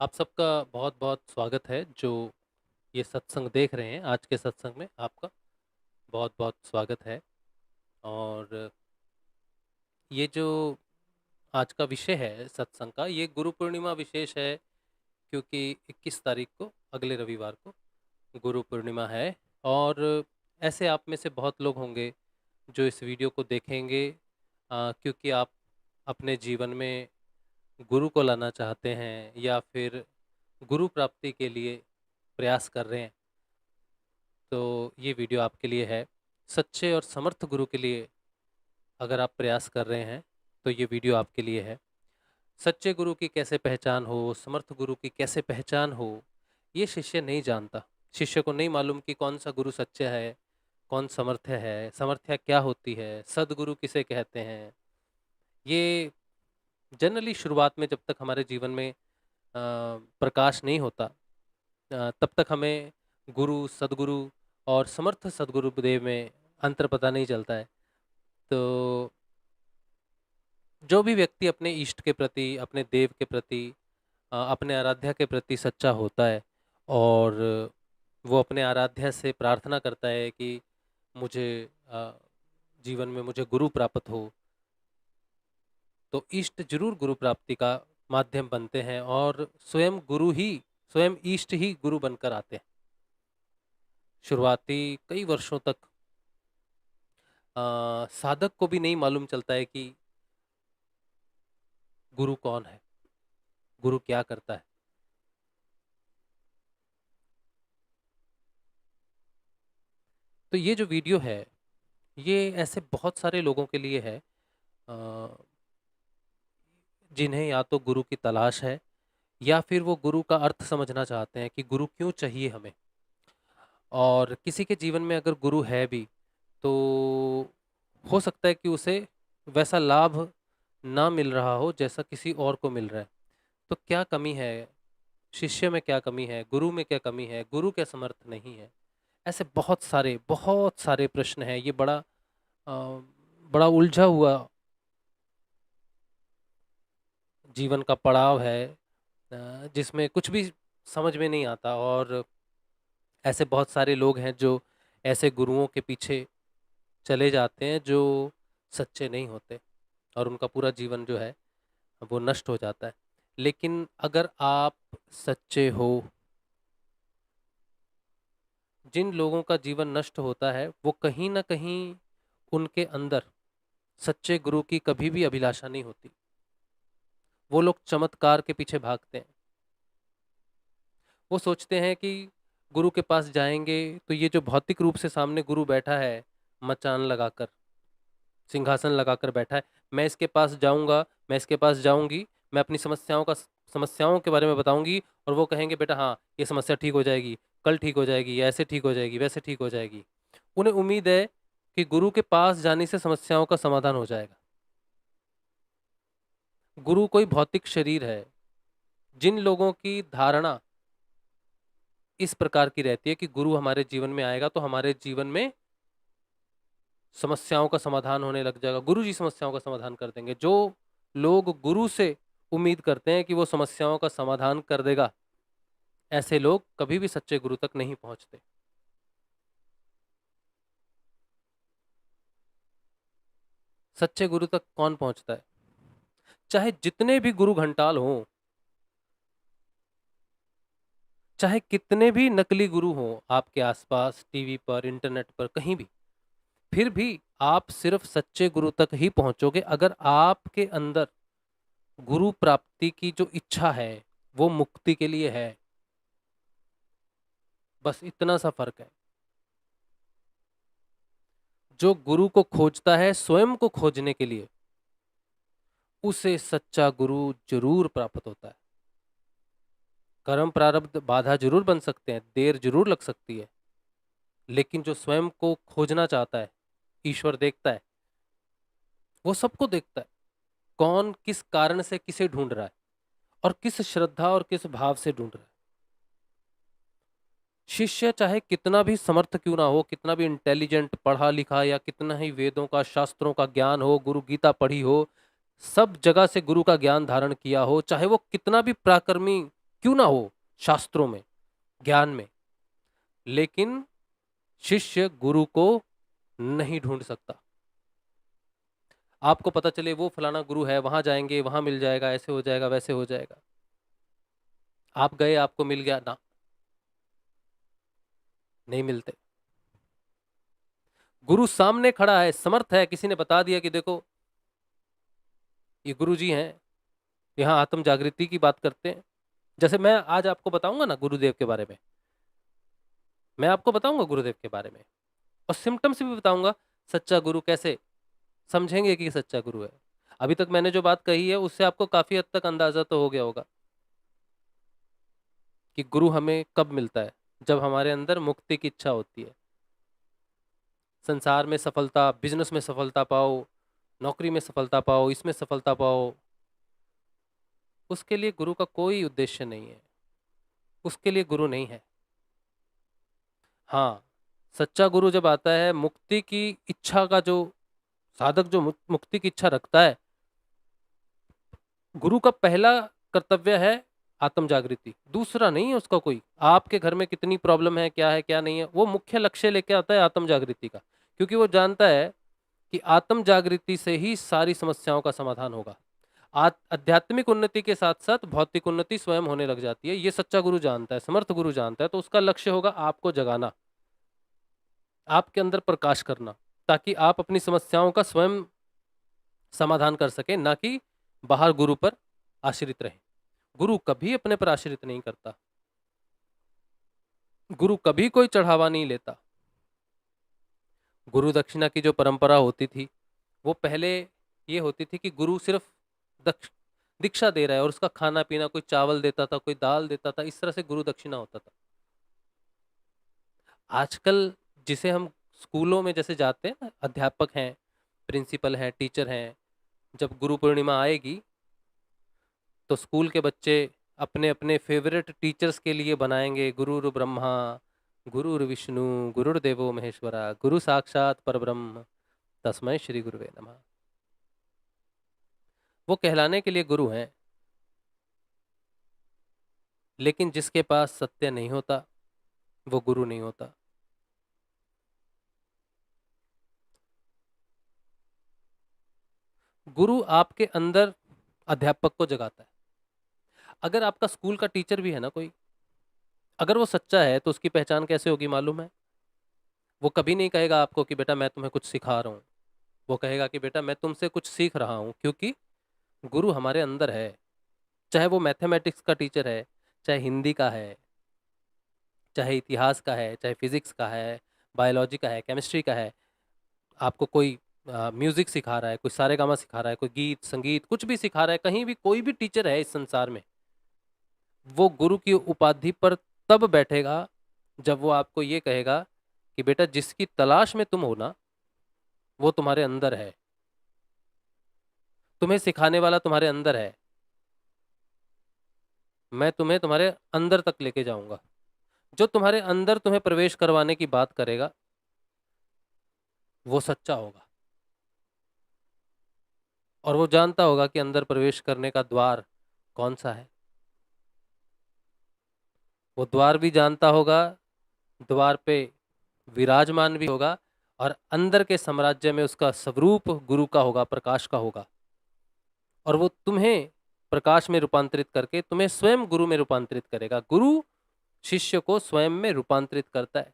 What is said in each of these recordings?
आप सबका बहुत-बहुत स्वागत है जो ये सत्संग देख रहे हैं। आज के सत्संग में आपका बहुत-बहुत स्वागत है। और ये जो आज का विषय है सत्संग का, ये गुरु पूर्णिमा विशेष है क्योंकि 21 तारीख को अगले रविवार को गुरु पूर्णिमा है। और ऐसे आप में से बहुत लोग होंगे जो इस वीडियो को देखेंगे, क्योंकि आप अपने जीवन में गुरु को लाना चाहते हैं या फिर गुरु प्राप्ति के लिए प्रयास कर रहे हैं। तो ये वीडियो आपके लिए है। सच्चे और समर्थ गुरु के लिए अगर आप प्रयास कर रहे हैं तो ये वीडियो आपके लिए है। सच्चे गुरु की कैसे पहचान हो, समर्थ गुरु की कैसे पहचान हो, ये शिष्य नहीं जानता। शिष्य को नहीं मालूम कि कौन सा गुरु सच्चा है, कौन समर्थ्य है, समर्थ्य क्या होती है, सद्गुरु किसे कहते हैं। ये जनरली शुरुआत में जब तक हमारे जीवन में प्रकाश नहीं होता, तब तक हमें गुरु, सद्गुरु और समर्थ सद्गुरुदेव में अंतर पता नहीं चलता है। तो जो भी व्यक्ति अपने इष्ट के प्रति, अपने देव के प्रति, अपने आराध्या के प्रति सच्चा होता है और वो अपने आराध्या से प्रार्थना करता है कि मुझे जीवन में मुझे गुरु प्राप्त हो, तो इष्ट जरूर गुरु प्राप्ति का माध्यम बनते हैं और स्वयं इष्ट ही गुरु बनकर आते हैं। शुरुआती कई वर्षों तक साधक को भी नहीं मालूम चलता है कि गुरु कौन है, गुरु क्या करता है। तो ये जो वीडियो है, ये ऐसे बहुत सारे लोगों के लिए है जिन्हें या तो गुरु की तलाश है या फिर वो गुरु का अर्थ समझना चाहते हैं कि गुरु क्यों चाहिए हमें। और किसी के जीवन में अगर गुरु है भी तो हो सकता है कि उसे वैसा लाभ ना मिल रहा हो जैसा किसी और को मिल रहा है। तो क्या कमी है शिष्य में, क्या कमी है गुरु में, क्या कमी है, गुरु क्या समर्थ नहीं है। ऐसे बहुत सारे प्रश्न हैं। ये बड़ा उलझा हुआ जीवन का पड़ाव है, जिसमें कुछ भी समझ में नहीं आता। और ऐसे बहुत सारे लोग हैं जो ऐसे गुरुओं के पीछे चले जाते हैं जो सच्चे नहीं होते और उनका पूरा जीवन जो है वो नष्ट हो जाता है। लेकिन अगर आप सच्चे हो, जिन लोगों का जीवन नष्ट होता है वो कहीं ना कहीं उनके अंदर सच्चे गुरु की कभी भी अभिलाषा नहीं होती। वो लोग चमत्कार के पीछे भागते हैं। वो सोचते हैं कि गुरु के पास जाएंगे तो ये जो भौतिक रूप से सामने गुरु बैठा है, मचान लगाकर, सिंहासन लगाकर बैठा है, मैं इसके पास जाऊंगा, मैं इसके पास जाऊंगी, मैं अपनी समस्याओं के बारे में बताऊंगी और वो कहेंगे बेटा हाँ ये समस्या ठीक हो जाएगी, कल ठीक हो जाएगी, ऐसे ठीक हो जाएगी, वैसे ठीक हो जाएगी। उन्हें उम्मीद है कि गुरु के पास जाने से समस्याओं का समाधान हो जाएगा। गुरु कोई भौतिक शरीर है। जिन लोगों की धारणा इस प्रकार की रहती है कि गुरु हमारे जीवन में आएगा तो हमारे जीवन में समस्याओं का समाधान होने लग जाएगा, गुरु जी समस्याओं का समाधान कर देंगे। जो लोग गुरु से उम्मीद करते हैं कि वो समस्याओं का समाधान कर देगा, ऐसे लोग कभी भी सच्चे गुरु तक नहीं पहुंचते। सच्चे गुरु तक कौन पहुंचता है? चाहे जितने भी गुरु घंटाल हों, चाहे कितने भी नकली गुरु हों आपके आसपास, टीवी पर, इंटरनेट पर, कहीं भी, फिर भी आप सिर्फ सच्चे गुरु तक ही पहुंचोगे अगर आपके अंदर गुरु प्राप्ति की जो इच्छा है वो मुक्ति के लिए है। बस इतना सा फर्क है। जो गुरु को खोजता है स्वयं को खोजने के लिए, उसे सच्चा गुरु जरूर प्राप्त होता है। कर्म प्रारब्ध बाधा जरूर बन सकते हैं, देर जरूर लग सकती है, लेकिन जो स्वयं को खोजना चाहता है, ईश्वर देखता है, वो सबको देखता है। कौन किस कारण से किसे ढूंढ रहा है और किस श्रद्धा और किस भाव से ढूंढ रहा है। शिष्य चाहे कितना भी समर्थ क्यों ना हो, कितना भी इंटेलिजेंट, पढ़ा लिखा, या कितना ही वेदों का, शास्त्रों का ज्ञान हो, गुरु गीता पढ़ी हो, सब जगह से गुरु का ज्ञान धारण किया हो, चाहे वो कितना भी पराक्रमी क्यों ना हो, शास्त्रों में, ज्ञान में, लेकिन शिष्य गुरु को नहीं ढूंढ सकता। आपको पता चले वो फलाना गुरु है, वहां जाएंगे, वहां मिल जाएगा, ऐसे हो जाएगा, वैसे हो जाएगा। आप गए, आपको मिल गया ना, नहीं मिलते। गुरु सामने खड़ा है, समर्थ है, किसी ने बता दिया कि देखो ये गुरु जी हैं, यहाँ आत्म जागृति की बात करते हैं। जैसे मैं आज आपको बताऊंगा ना गुरुदेव के बारे में, मैं आपको बताऊंगा गुरुदेव के बारे में, और सिम्टम्स भी बताऊंगा। सच्चा गुरु कैसे समझेंगे कि सच्चा गुरु है? अभी तक मैंने जो बात कही है उससे आपको काफी हद तक अंदाजा तो हो गया होगा कि गुरु हमें कब मिलता है। जब हमारे अंदर मुक्ति की इच्छा होती है, संसार में सफलता, बिजनेस में सफलता पाओ, नौकरी में सफलता पाओ, इसमें सफलता पाओ, उसके लिए गुरु का कोई उद्देश्य नहीं है, उसके लिए गुरु नहीं है। हाँ, सच्चा गुरु जब आता है, मुक्ति की इच्छा का जो साधक जो मुक्ति की इच्छा रखता है, गुरु का पहला कर्तव्य है आत्म जागृति, दूसरा नहीं है उसका कोई। आपके घर में कितनी प्रॉब्लम है, क्या नहीं है, वो मुख्य लक्ष्य लेके आता है आत्म जागृति का, क्योंकि वो जानता है कि आत्म जागृति से ही सारी समस्याओं का समाधान होगा। आध्यात्मिक उन्नति के साथ साथ भौतिक उन्नति स्वयं होने लग जाती है। ये सच्चा गुरु जानता है, समर्थ गुरु जानता है। तो उसका लक्ष्य होगा आपको जगाना, आपके अंदर प्रकाश करना, ताकि आप अपनी समस्याओं का स्वयं समाधान कर सके, ना कि बाहर गुरु पर आश्रित रहे। गुरु कभी अपने पर आश्रित नहीं करता, गुरु कभी कोई चढ़ावा नहीं लेता। गुरु दक्षिणा की जो परंपरा होती थी, वो पहले ये होती थी कि गुरु सिर्फ दीक्षा दे रहा है और उसका खाना पीना, कोई चावल देता था, कोई दाल देता था, इस तरह से गुरु दक्षिणा होता था। आजकल जिसे हम स्कूलों में जैसे जाते हैं ना, अध्यापक हैं, प्रिंसिपल हैं, टीचर हैं, जब गुरु पूर्णिमा आएगी तो स्कूल के बच्चे अपने अपने फेवरेट टीचर्स के लिए बनाएंगे गुरुर् ब्रह्मा गुरुर् विष्णु गुरुर्देवो महेश्वरा गुरु साक्षात परब्रह्म तस्मै श्री गुरुवे नमः। वो कहलाने के लिए गुरु हैं, लेकिन जिसके पास सत्य नहीं होता वो गुरु नहीं होता। गुरु आपके अंदर अध्यापक को जगाता है। अगर आपका स्कूल का टीचर भी है ना कोई, अगर वो सच्चा है तो उसकी पहचान कैसे होगी मालूम है? वो कभी नहीं कहेगा आपको कि बेटा मैं तुम्हें कुछ सिखा रहा हूँ, वो कहेगा कि बेटा मैं तुमसे कुछ सीख रहा हूँ, क्योंकि गुरु हमारे अंदर है। चाहे वो मैथमेटिक्स का टीचर है, चाहे हिंदी का है, चाहे इतिहास का है, चाहे फिजिक्स का है, बायोलॉजी का है, केमिस्ट्री का है, आपको कोई म्यूजिक सिखा रहा है, कोई सारेगामा सिखा रहा है, कोई गीत संगीत कुछ भी सिखा रहा है, कहीं भी कोई भी टीचर है इस संसार में, वो गुरु की उपाधि पर तब बैठेगा जब वो आपको ये कहेगा कि बेटा जिसकी तलाश में तुम हो ना, वो तुम्हारे अंदर है, तुम्हें सिखाने वाला तुम्हारे अंदर है, मैं तुम्हें तुम्हारे अंदर तक लेके जाऊंगा। जो तुम्हारे अंदर तुम्हें प्रवेश करवाने की बात करेगा वो सच्चा होगा, और वो जानता होगा कि अंदर प्रवेश करने का द्वार कौन सा है। वो द्वार भी जानता होगा, द्वार पे विराजमान भी होगा, और अंदर के साम्राज्य में उसका स्वरूप गुरु का होगा, प्रकाश का होगा, और वो तुम्हें प्रकाश में रूपांतरित करके तुम्हें स्वयं गुरु में रूपांतरित करेगा। गुरु शिष्य को स्वयं में रूपांतरित करता है,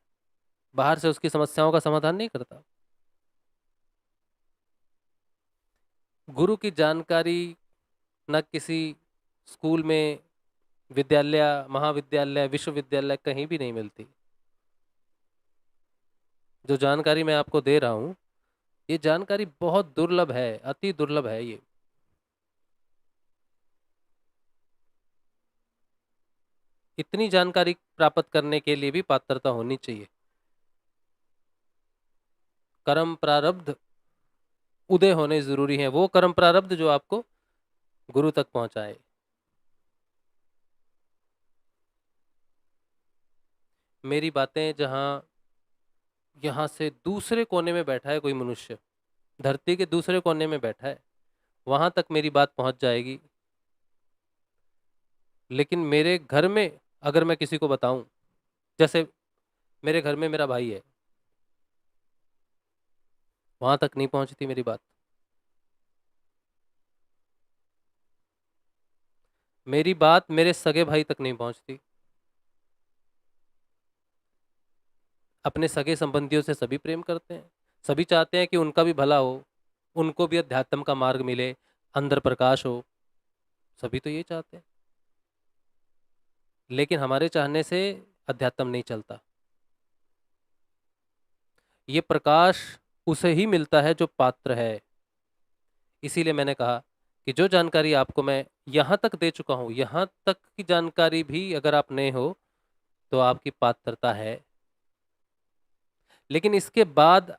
बाहर से उसकी समस्याओं का समाधान नहीं करता। गुरु की जानकारी न किसी स्कूल में, विद्यालय, महाविद्यालय, विश्वविद्यालय कहीं भी नहीं मिलती। जो जानकारी मैं आपको दे रहा हूँ, ये जानकारी बहुत दुर्लभ है, अति दुर्लभ है। ये इतनी जानकारी प्राप्त करने के लिए भी पात्रता होनी चाहिए। कर्म प्रारब्ध उदय होने जरूरी है, वो कर्म प्रारब्ध जो आपको गुरु तक पहुंचाए। मेरी बातें जहां यहां से दूसरे कोने में बैठा है कोई मनुष्य, धरती के दूसरे कोने में बैठा है, वहां तक मेरी बात पहुंच जाएगी लेकिन मेरे घर में अगर मैं किसी को बताऊं, जैसे मेरे घर में मेरा भाई है, वहां तक नहीं पहुंचती मेरी बात। मेरी बात मेरे सगे भाई तक नहीं पहुंचती। अपने सगे संबंधियों से सभी प्रेम करते हैं, सभी चाहते हैं कि उनका भी भला हो, उनको भी अध्यात्म का मार्ग मिले, अंदर प्रकाश हो, सभी तो ये चाहते हैं। लेकिन हमारे चाहने से अध्यात्म नहीं चलता। ये प्रकाश उसे ही मिलता है जो पात्र है। इसीलिए मैंने कहा कि जो जानकारी आपको मैं यहाँ तक दे चुका हूँ, यहाँ तक की जानकारी भी अगर आप नहीं हो तो आपकी पात्रता है। लेकिन इसके बाद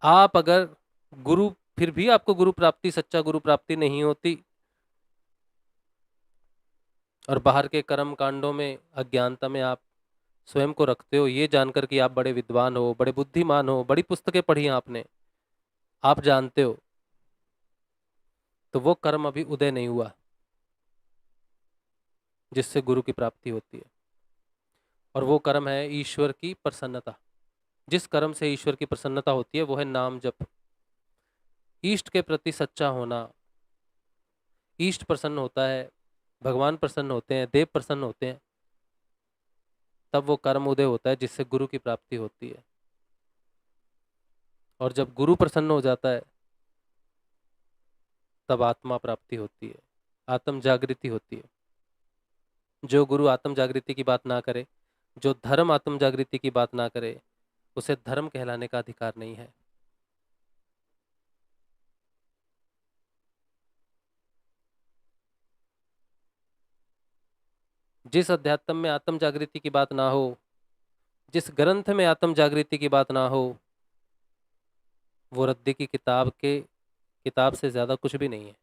आप अगर गुरु, फिर भी आपको गुरु प्राप्ति, सच्चा गुरु प्राप्ति नहीं होती, और बाहर के कर्म कांडों में, अज्ञानता में आप स्वयं को रखते हो, ये जानकर कि आप बड़े विद्वान हो, बड़े बुद्धिमान हो, बड़ी पुस्तकें पढ़ी हैं आपने, आप जानते हो, तो वो कर्म अभी उदय नहीं हुआ जिससे गुरु की प्राप्ति होती है। और वो कर्म है ईश्वर की प्रसन्नता। जिस कर्म से ईश्वर की प्रसन्नता होती है वो है नाम जप, इष्ट के प्रति सच्चा होना। इष्ट प्रसन्न होता है, भगवान प्रसन्न होते हैं, देव प्रसन्न होते हैं, तब वो कर्म उदय होता है जिससे गुरु की प्राप्ति होती है। और जब गुरु प्रसन्न हो जाता है तब आत्मा प्राप्ति होती है, आत्म जागृति होती है। जो गुरु आत्म जागृति की बात ना करे, जो धर्म आत्म जागृति की बात ना करे, उसे धर्म कहलाने का अधिकार नहीं है। जिस अध्यात्म में आत्म जागृति की बात ना हो, जिस ग्रंथ में आत्म जागृति की बात ना हो, वो रद्दी की किताब से ज्यादा कुछ भी नहीं है।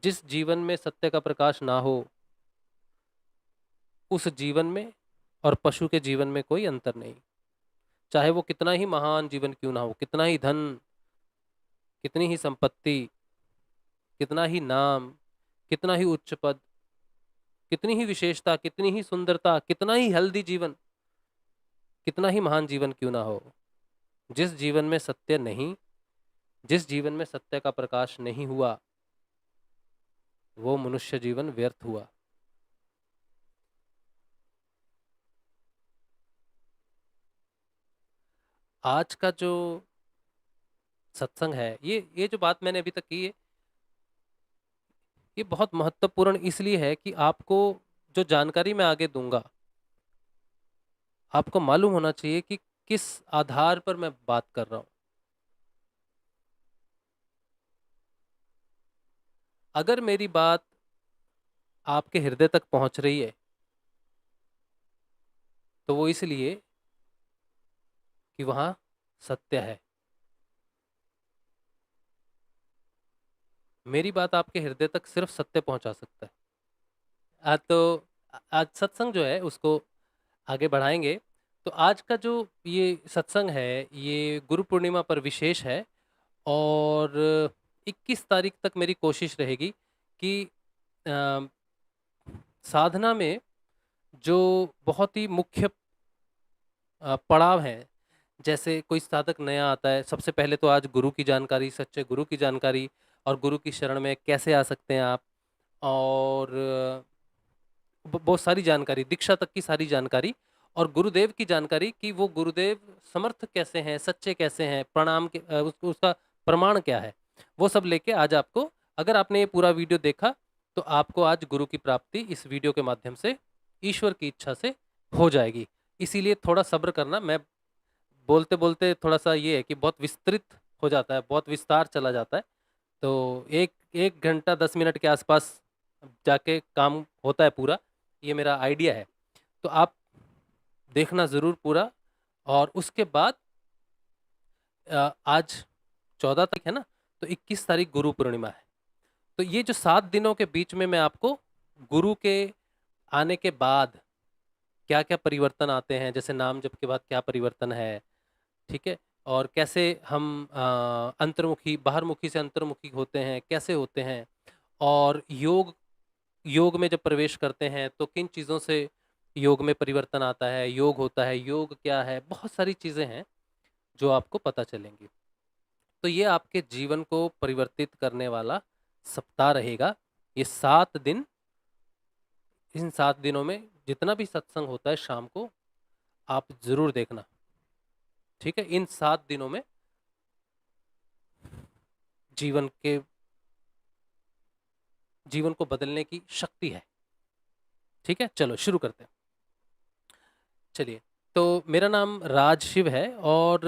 जिस जीवन में सत्य का प्रकाश ना हो, उस जीवन में और पशु के जीवन में कोई अंतर नहीं। चाहे वो कितना ही महान जीवन क्यों ना हो, कितना ही धन, कितनी ही संपत्ति, कितना ही नाम, कितना ही उच्च पद, कितनी ही विशेषता, कितनी ही सुंदरता, कितना ही हेल्दी जीवन, कितना ही महान जीवन क्यों ना हो, जिस जीवन में सत्य नहीं, जिस जीवन में सत्य का प्रकाश नहीं हुआ, वो मनुष्य जीवन व्यर्थ हुआ। आज का जो सत्संग है, ये जो बात मैंने अभी तक की है, ये बहुत महत्वपूर्ण इसलिए है कि आपको जो जानकारी मैं आगे दूंगा, आपको मालूम होना चाहिए कि किस आधार पर मैं बात कर रहा हूं। अगर मेरी बात आपके हृदय तक पहुंच रही है तो वो इसलिए कि वहां सत्य है। मेरी बात आपके हृदय तक सिर्फ सत्य पहुंचा सकता है। तो आज सत्संग जो है उसको आगे बढ़ाएंगे। तो आज का जो ये सत्संग है, ये गुरु पूर्णिमा पर विशेष है। और 21 तारीख तक मेरी कोशिश रहेगी कि अ, साधना में जो बहुत ही मुख्य पड़ाव हैं, जैसे कोई साधक नया आता है, सबसे पहले तो आज गुरु की जानकारी, सच्चे गुरु की जानकारी, और गुरु की शरण में कैसे आ सकते हैं आप, और बहुत सारी जानकारी, दीक्षा तक की सारी जानकारी, और गुरुदेव की जानकारी कि वो गुरुदेव समर्थ कैसे हैं, सच्चे कैसे हैं, प्रणाम के उसका प्रमाण क्या है, वो सब लेके आज आपको, अगर आपने ये पूरा वीडियो देखा तो आपको आज गुरु की प्राप्ति इस वीडियो के माध्यम से ईश्वर की इच्छा से हो जाएगी। इसीलिए थोड़ा सब्र करना। मैं बोलते बोलते थोड़ा सा ये है कि बहुत विस्तृत हो जाता है, बहुत विस्तार चला जाता है, तो एक एक घंटा 10 मिनट के आसपास जाके काम होता है पूरा, ये मेरा आइडिया है। तो आप देखना ज़रूर पूरा। और उसके बाद आज 14 तारीख है ना, तो 21 तारीख गुरु पूर्णिमा है। तो ये जो 7 दिनों के बीच में मैं आपको गुरु के आने के बाद क्या क्या परिवर्तन आते हैं, जैसे नाम जप के बाद क्या परिवर्तन है, ठीक है, और कैसे हम अंतर्मुखी बाहरमुखी से अंतर्मुखी होते हैं, कैसे होते हैं, और योग में जब प्रवेश करते हैं तो किन चीज़ों से योग में परिवर्तन आता है, योग होता है, योग क्या है, बहुत सारी चीज़ें हैं जो आपको पता चलेंगी। तो ये आपके जीवन को परिवर्तित करने वाला सप्ताह रहेगा। ये 7 दिन, इन 7 दिनों में जितना भी सत्संग होता है शाम को, आप ज़रूर देखना, ठीक है? इन 7 दिनों में जीवन के जीवन को बदलने की शक्ति है, ठीक है? चलो शुरू करते हैं। चलिए, तो मेरा नाम राज शिव है और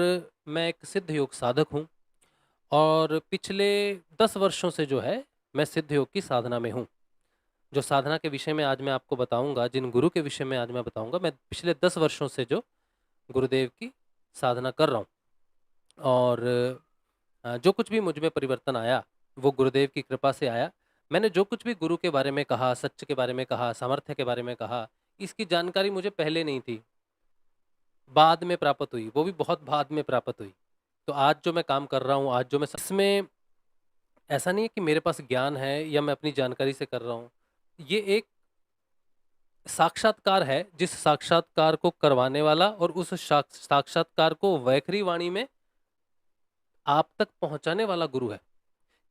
मैं एक सिद्ध योग साधक हूँ और पिछले 10 वर्षों से जो है, मैं सिद्ध योग की साधना में हूँ। जो साधना के विषय में आज मैं आपको बताऊँगा, जिन गुरु के विषय में आज मैं बताऊँगा, मैं पिछले 10 वर्षों से जो गुरुदेव की साधना कर रहा हूँ और जो कुछ भी मुझ में परिवर्तन आया, वो गुरुदेव की कृपा से आया। मैंने जो कुछ भी गुरु के बारे में कहा, सत्य के बारे में कहा, सामर्थ्य के बारे में कहा, इसकी जानकारी मुझे पहले नहीं थी, बाद में प्राप्त हुई, वो भी बहुत बाद में प्राप्त हुई। तो आज जो मैं काम कर रहा हूँ, आज जो मैं इसमें ऐसा नहीं है कि मेरे पास ज्ञान है या मैं अपनी जानकारी से कर रहा हूँ। ये एक साक्षात्कार है, जिस साक्षात्कार को करवाने वाला और उस साक्षात्कार को वैखरी वाणी में आप तक पहुंचाने वाला गुरु है।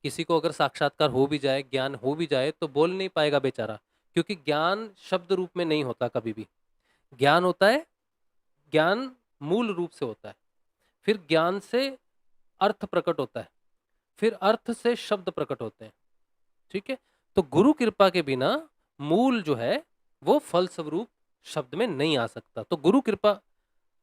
किसी को अगर साक्षात्कार हो भी जाए, ज्ञान हो भी जाए, तो बोल नहीं पाएगा बेचारा, क्योंकि ज्ञान शब्द रूप में नहीं होता कभी भी। ज्ञान होता है, ज्ञान मूल रूप से होता है, फिर ज्ञान से अर्थ प्रकट होता है, फिर अर्थ से शब्द प्रकट होते हैं, ठीक है? तो गुरु कृपा के बिना मूल जो है वो फल स्वरूप शब्द में नहीं आ सकता। तो गुरु कृपा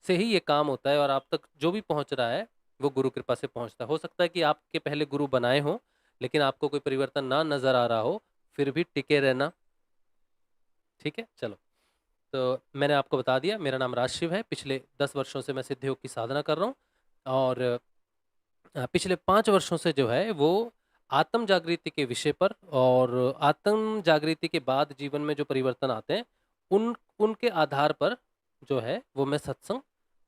से ही ये काम होता है और आप तक जो भी पहुंच रहा है वो गुरु कृपा से पहुंचता है। हो सकता है कि आपके पहले गुरु बनाए हो लेकिन आपको कोई परिवर्तन ना नजर आ रहा हो, फिर भी टिके रहना, ठीक है? चलो, तो मैंने आपको बता दिया, मेरा नाम राजशिव है। पिछले 10 वर्षों से मैं सिद्ध योग की साधना कर रहा हूँ और पिछले 5 वर्षों से जो है वो आत्म जागृति के विषय पर और आत्म जागृति के बाद जीवन में जो परिवर्तन आते हैं उनके आधार पर जो है वो मैं सत्संग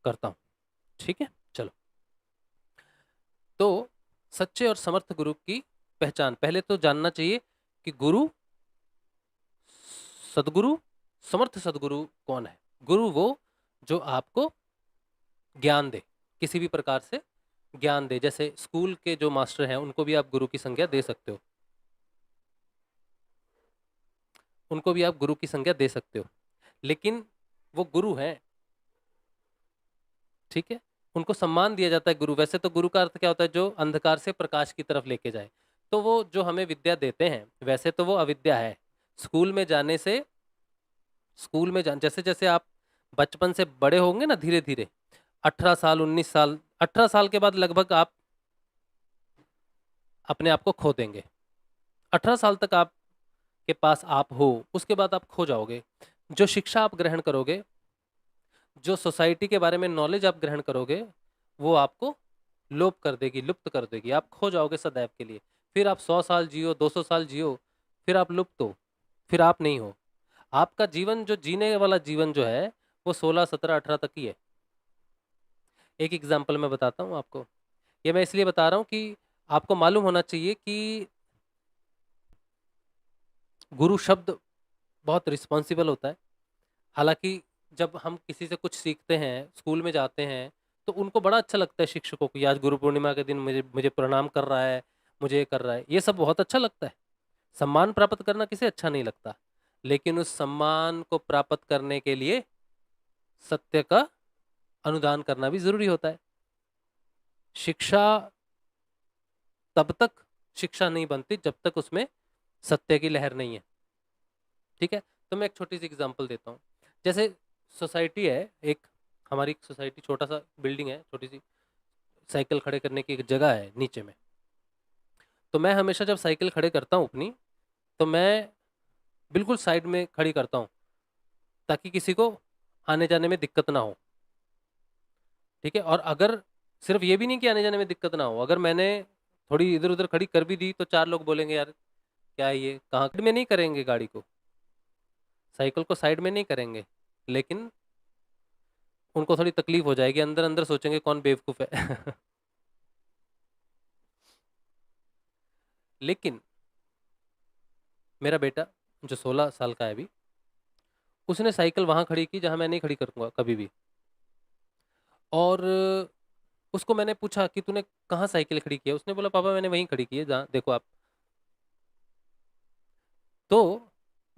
करता हूँ, ठीक है? चलो, तो सच्चे और समर्थ गुरु की पहचान पहले तो जानना चाहिए कि गुरु, सदगुरु, समर्थ सदगुरु कौन है? गुरु वो जो आपको ज्ञान दे, किसी भी प्रकार से ज्ञान दे। जैसे स्कूल के जो मास्टर हैं उनको भी आप गुरु की संज्ञा दे सकते हो, उनको भी आप गुरु की संज्ञा दे सकते हो, लेकिन वो गुरु हैं, ठीक है? उनको सम्मान दिया जाता है गुरु। वैसे तो गुरु का अर्थ क्या होता है? जो अंधकार से प्रकाश की तरफ लेके जाए। तो वो जो हमें विद्या देते हैं, वैसे तो वो अविद्या है। स्कूल में जाने से, स्कूल में जान जैसे जैसे आप बचपन से बड़े होंगे ना, धीरे धीरे 18 साल, 19 साल, 18 साल के बाद लगभग आप अपने आप को खो देंगे। 18 साल तक आप के पास आप हो, उसके बाद आप खो जाओगे। जो शिक्षा आप ग्रहण करोगे, जो सोसाइटी के बारे में नॉलेज आप ग्रहण करोगे, वो आपको लोप कर देगी, लुप्त कर देगी, आप खो जाओगे सदैव के लिए। फिर आप 100 साल जियो, 200 साल जियो, फिर आप लुप्त हो, फिर आप नहीं हो। आपका जीवन, जो जीने वाला जीवन जो है वो 16, 17, 18 तक ही है। एक एग्जाम्पल मैं बताता हूँ आपको। ये मैं इसलिए बता रहा हूँ कि आपको मालूम होना चाहिए कि गुरु शब्द बहुत रिस्पॉन्सिबल होता है। हालांकि जब हम किसी से कुछ सीखते हैं, स्कूल में जाते हैं, तो उनको बड़ा अच्छा लगता है शिक्षकों को, आज गुरु पूर्णिमा के दिन मुझे मुझे प्रणाम कर रहा है, मुझे ये कर रहा है, ये सब बहुत अच्छा लगता है। सम्मान प्राप्त करना किसे अच्छा नहीं लगता, लेकिन उस सम्मान को प्राप्त करने के लिए सत्य का अनुदान करना भी जरूरी होता है। शिक्षा तब तक शिक्षा नहीं बनती जब तक उसमें सत्य की लहर नहीं है, ठीक है? तो मैं एक छोटी सी एग्जांपल देता हूँ। जैसे सोसाइटी है एक, हमारी सोसाइटी, छोटा सा बिल्डिंग है, छोटी सी साइकिल खड़े करने की एक जगह है नीचे में। तो मैं हमेशा जब साइकिल खड़े करता हूँ अपनी, तो मैं बिल्कुल साइड में खड़ी करता हूँ ताकि किसी को आने जाने में दिक्कत ना हो, ठीक है? और अगर सिर्फ ये भी नहीं कि आने जाने में दिक्कत ना हो, अगर मैंने थोड़ी इधर उधर खड़ी कर भी दी तो 4 लोग बोलेंगे यार क्या है ये, कहाँ में नहीं करेंगे गाड़ी को, साइकिल को साइड में नहीं करेंगे, लेकिन उनको थोड़ी तकलीफ हो जाएगी, अंदर अंदर सोचेंगे कौन बेवकूफ है। लेकिन मेरा बेटा जो 16 साल का है अभी, उसने साइकिल वहां खड़ी की जहां मैं नहीं खड़ी करूंगा कभी भी। और उसको मैंने पूछा कि तूने कहाँ साइकिल खड़ी की है, उसने बोला पापा मैंने वहीं खड़ी की है जहाँ देखो आप। तो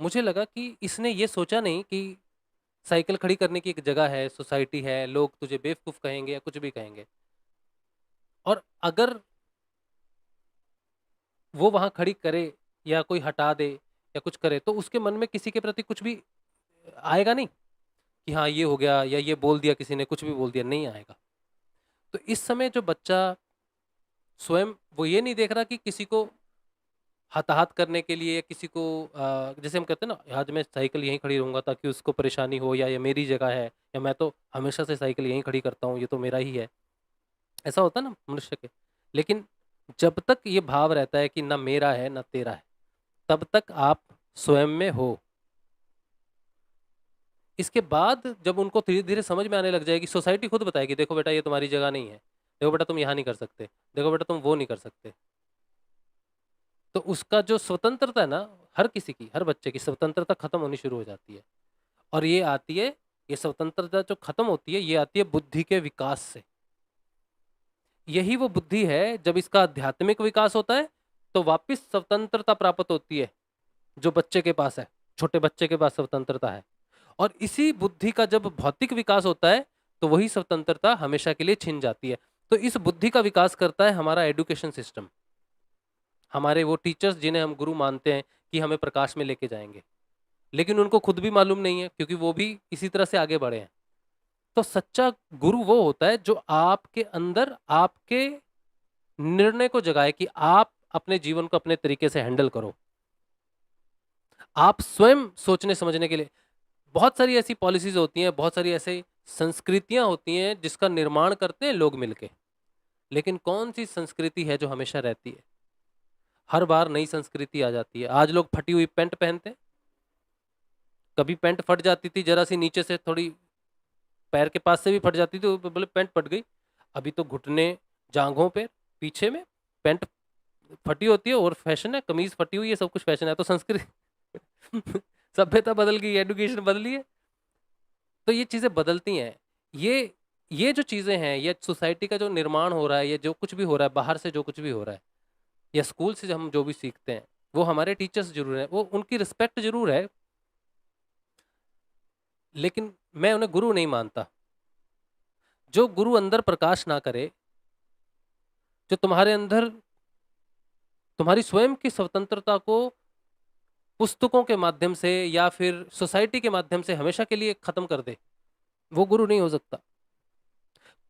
मुझे लगा कि इसने ये सोचा नहीं कि साइकिल खड़ी करने की एक जगह है, सोसाइटी है, लोग तुझे बेवकूफ कहेंगे या कुछ भी कहेंगे। और अगर वो वहां खड़ी करे या कोई हटा दे या कुछ करे तो उसके मन में किसी के प्रति कुछ भी आएगा नहीं कि हाँ ये हो गया या ये बोल दिया किसी ने, कुछ भी बोल दिया, नहीं आएगा। तो इस समय जो बच्चा स्वयं वो ये नहीं देख रहा कि किसी को हताहत करने के लिए या किसी को जैसे हम कहते हैं ना आज मैं साइकिल यहीं खड़ी रहूंगा ताकि उसको परेशानी हो, या ये मेरी जगह है, या मैं तो हमेशा से साइकिल यहीं खड़ी करता हूँ, ये तो मेरा ही है, ऐसा होता है ना मनुष्य के। लेकिन जब तक ये भाव रहता है कि ना मेरा है ना तेरा है, तब तक आप स्वयं में हो। इसके बाद जब उनको धीरे धीरे समझ में आने लग जाएगी, सोसाइटी खुद बताएगी देखो बेटा ये तुम्हारी जगह नहीं है, देखो बेटा तुम यहाँ नहीं कर सकते, देखो बेटा तुम वो नहीं कर सकते। तो उसका जो स्वतंत्रता है ना, हर किसी की, हर बच्चे की स्वतंत्रता खत्म होनी शुरू हो जाती है। और ये आती है, ये स्वतंत्रता जो खत्म होती है ये आती है बुद्धि के विकास से। यही वो बुद्धि है, जब इसका आध्यात्मिक विकास होता है तो वापस स्वतंत्रता प्राप्त होती है जो बच्चे के पास है, छोटे बच्चे के पास स्वतंत्रता है। और इसी बुद्धि का जब भौतिक विकास होता है तो वही स्वतंत्रता हमेशा के लिए छिन जाती है। तो इस बुद्धि का विकास करता है हमारा एजुकेशन सिस्टम, हमारे वो टीचर्स जिन्हें हम गुरु मानते हैं कि हमें प्रकाश में लेके जाएंगे, लेकिन उनको खुद भी मालूम नहीं है क्योंकि वो भी इसी तरह से आगे बढ़े हैं। तो सच्चा गुरु वो होता है जो आपके अंदर आपके निर्णय को जगाए कि आप अपने जीवन को अपने तरीके से हैंडल करो। आप स्वयं सोचने समझने के लिए, बहुत सारी ऐसी पॉलिसीज होती हैं, बहुत सारी ऐसी संस्कृतियां होती हैं जिसका निर्माण करते हैं लोग मिलके, लेकिन कौन सी संस्कृति है जो हमेशा रहती है? हर बार नई संस्कृति आ जाती है। आज लोग फटी हुई पैंट पहनते हैं, कभी पैंट फट जाती थी जरा सी नीचे से, थोड़ी पैर के पास से भी फट जाती थी तो बोले पैंट फट गई। अभी तो घुटने, जांघों पे, पीछे में पैंट फटी होती है और फैशन है, कमीज फटी हुई है, सब कुछ फैशन है। तो संस्कृति सभ्यता बदल गई, एजुकेशन बदली है, तो ये चीजें बदलती हैं। ये जो चीजें हैं, ये सोसाइटी का जो निर्माण हो रहा है, ये जो कुछ भी हो रहा है बाहर से, जो कुछ भी हो रहा है, या स्कूल से हम जो भी सीखते हैं, वो हमारे टीचर्स जरूर है, वो उनकी रिस्पेक्ट जरूर है, लेकिन मैं उन्हें गुरु नहीं मानता। जो गुरु अंदर प्रकाश ना करे, जो तुम्हारे अंदर तुम्हारी स्वयं की स्वतंत्रता को पुस्तकों के माध्यम से या फिर सोसाइटी के माध्यम से हमेशा के लिए खत्म कर दे, वो गुरु नहीं हो सकता।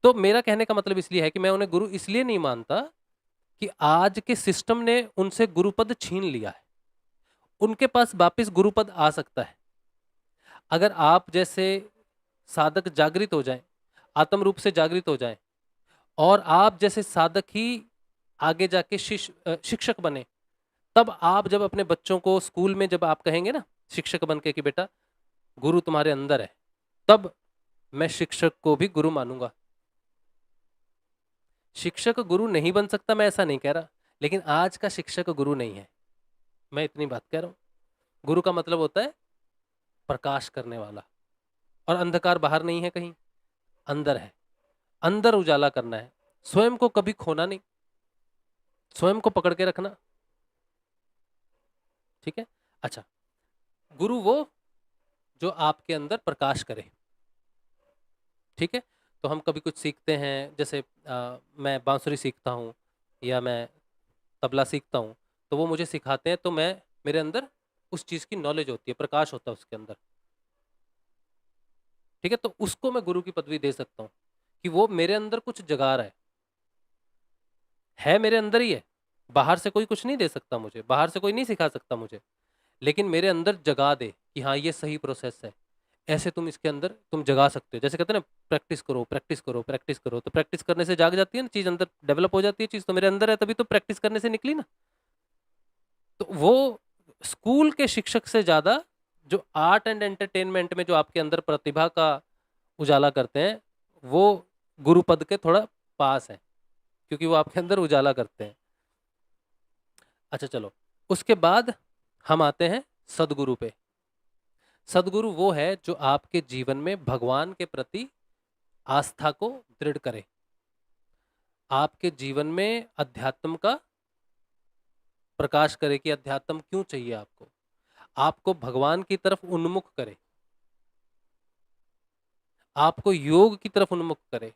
तो मेरा कहने का मतलब इसलिए है कि मैं उन्हें गुरु इसलिए नहीं मानता कि आज के सिस्टम ने उनसे गुरुपद छीन लिया है। उनके पास वापस गुरुपद आ सकता है अगर आप जैसे साधक जागृत हो जाएं, आत्म रूप से जागृत हो जाएं, और आप जैसे साधक ही आगे जाके शिक्षक बने। तब आप जब अपने बच्चों को स्कूल में जब आप कहेंगे ना शिक्षक बन के कि बेटा गुरु तुम्हारे अंदर है, तब मैं शिक्षक को भी गुरु मानूंगा। शिक्षक गुरु नहीं बन सकता, मैं ऐसा नहीं कह रहा, लेकिन आज का शिक्षक गुरु नहीं है, मैं इतनी बात कह रहा हूं। गुरु का मतलब होता है प्रकाश करने वाला, और अंधकार बाहर नहीं है, कहीं अंदर है। अंदर उजाला करना है, स्वयं को कभी खोना नहीं, स्वयं को पकड़ के रखना। ठीक है। अच्छा, गुरु वो जो आपके अंदर प्रकाश करे। ठीक है। तो हम कभी कुछ सीखते हैं, जैसे मैं बांसुरी सीखता हूँ या मैं तबला सीखता हूँ, तो वो मुझे सिखाते हैं, तो मैं मेरे अंदर उस चीज की नॉलेज होती है, प्रकाश होता है उसके अंदर। ठीक है। तो उसको मैं गुरु की पदवी दे सकता हूँ कि वो मेरे अंदर कुछ जगा रहा है मेरे अंदर ही है। बाहर से कोई कुछ नहीं दे सकता मुझे, बाहर से कोई नहीं सिखा सकता मुझे, लेकिन मेरे अंदर जगा दे कि हाँ ये सही प्रोसेस है, ऐसे तुम इसके अंदर तुम जगा सकते हो। जैसे कहते हैं ना प्रैक्टिस करो प्रैक्टिस करो प्रैक्टिस करो, तो प्रैक्टिस करने से जाग जाती है ना चीज, अंदर डेवलप हो जाती है चीज, तो मेरे अंदर है तभी तो प्रैक्टिस करने से निकली ना। तो वो स्कूल के शिक्षक से ज्यादा जो आर्ट एंड एंटरटेनमेंट में जो आपके अंदर प्रतिभा का उजाला करते हैं वो गुरु पद के थोड़ा पास है, क्योंकि वो आपके अंदर उजाला करते हैं। अच्छा चलो, उसके बाद हम आते हैं सदगुरु पे। सदगुरु वो है जो आपके जीवन में भगवान के प्रति आस्था को दृढ़ करे, आपके जीवन में अध्यात्म का प्रकाश करे कि अध्यात्म क्यों चाहिए आपको, आपको भगवान की तरफ उन्मुख करे, आपको योग की तरफ उन्मुख करे,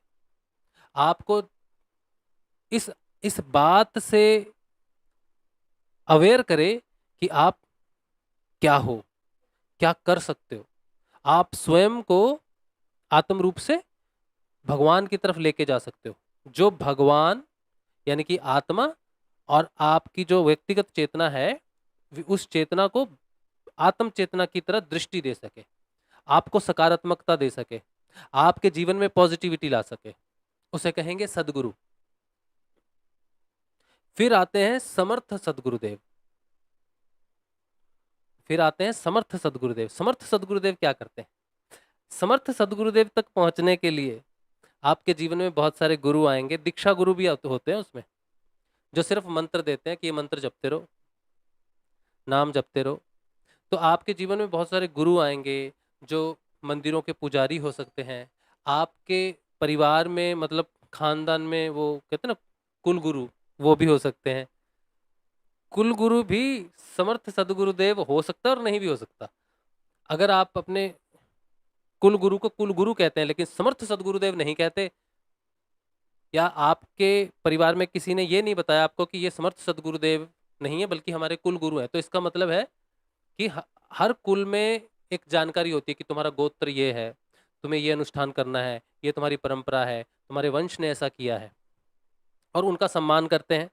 आपको इस इस बात से अवेयर करे कि आप क्या हो, क्या कर सकते हो, आप स्वयं को आत्म रूप से भगवान की तरफ लेके जा सकते हो। जो भगवान यानी कि आत्मा और आपकी जो व्यक्तिगत चेतना है, उस चेतना को आत्म चेतना की तरह दृष्टि दे सके, आपको सकारात्मकता दे सके, आपके जीवन में पॉजिटिविटी ला सके, उसे कहेंगे सदगुरु। फिर आते हैं समर्थ सदगुरुदेव। फिर आते हैं समर्थ सदगुरुदेव। समर्थ सदगुरुदेव क्या करते हैं? समर्थ सदगुरुदेव तक पहुंचने के लिए आपके जीवन में बहुत सारे गुरु आएंगे। दीक्षा गुरु भी होते हैं उसमें, जो सिर्फ मंत्र देते हैं कि ये मंत्र जपते रहो, नाम जपते रहो। तो आपके जीवन में बहुत सारे गुरु आएंगे जो मंदिरों के पुजारी हो सकते हैं, आपके परिवार में मतलब खानदान में वो कहते हैं ना कुल गुरु, वो भी हो सकते हैं। कुल गुरु भी समर्थ सदगुरुदेव हो सकता है और नहीं भी हो सकता। अगर आप अपने कुल गुरु को कुल गुरु कहते हैं लेकिन समर्थ सदगुरुदेव नहीं कहते, या आपके परिवार में किसी ने ये नहीं बताया आपको कि ये समर्थ सदगुरुदेव नहीं है बल्कि हमारे कुल गुरु हैं, तो इसका मतलब है कि हर कुल में एक जानकारी होती है कि तुम्हारा गोत्र ये है, तुम्हें ये अनुष्ठान करना है, ये तुम्हारी परंपरा है, तुम्हारे वंश ने ऐसा किया है, और उनका सम्मान करते हैं।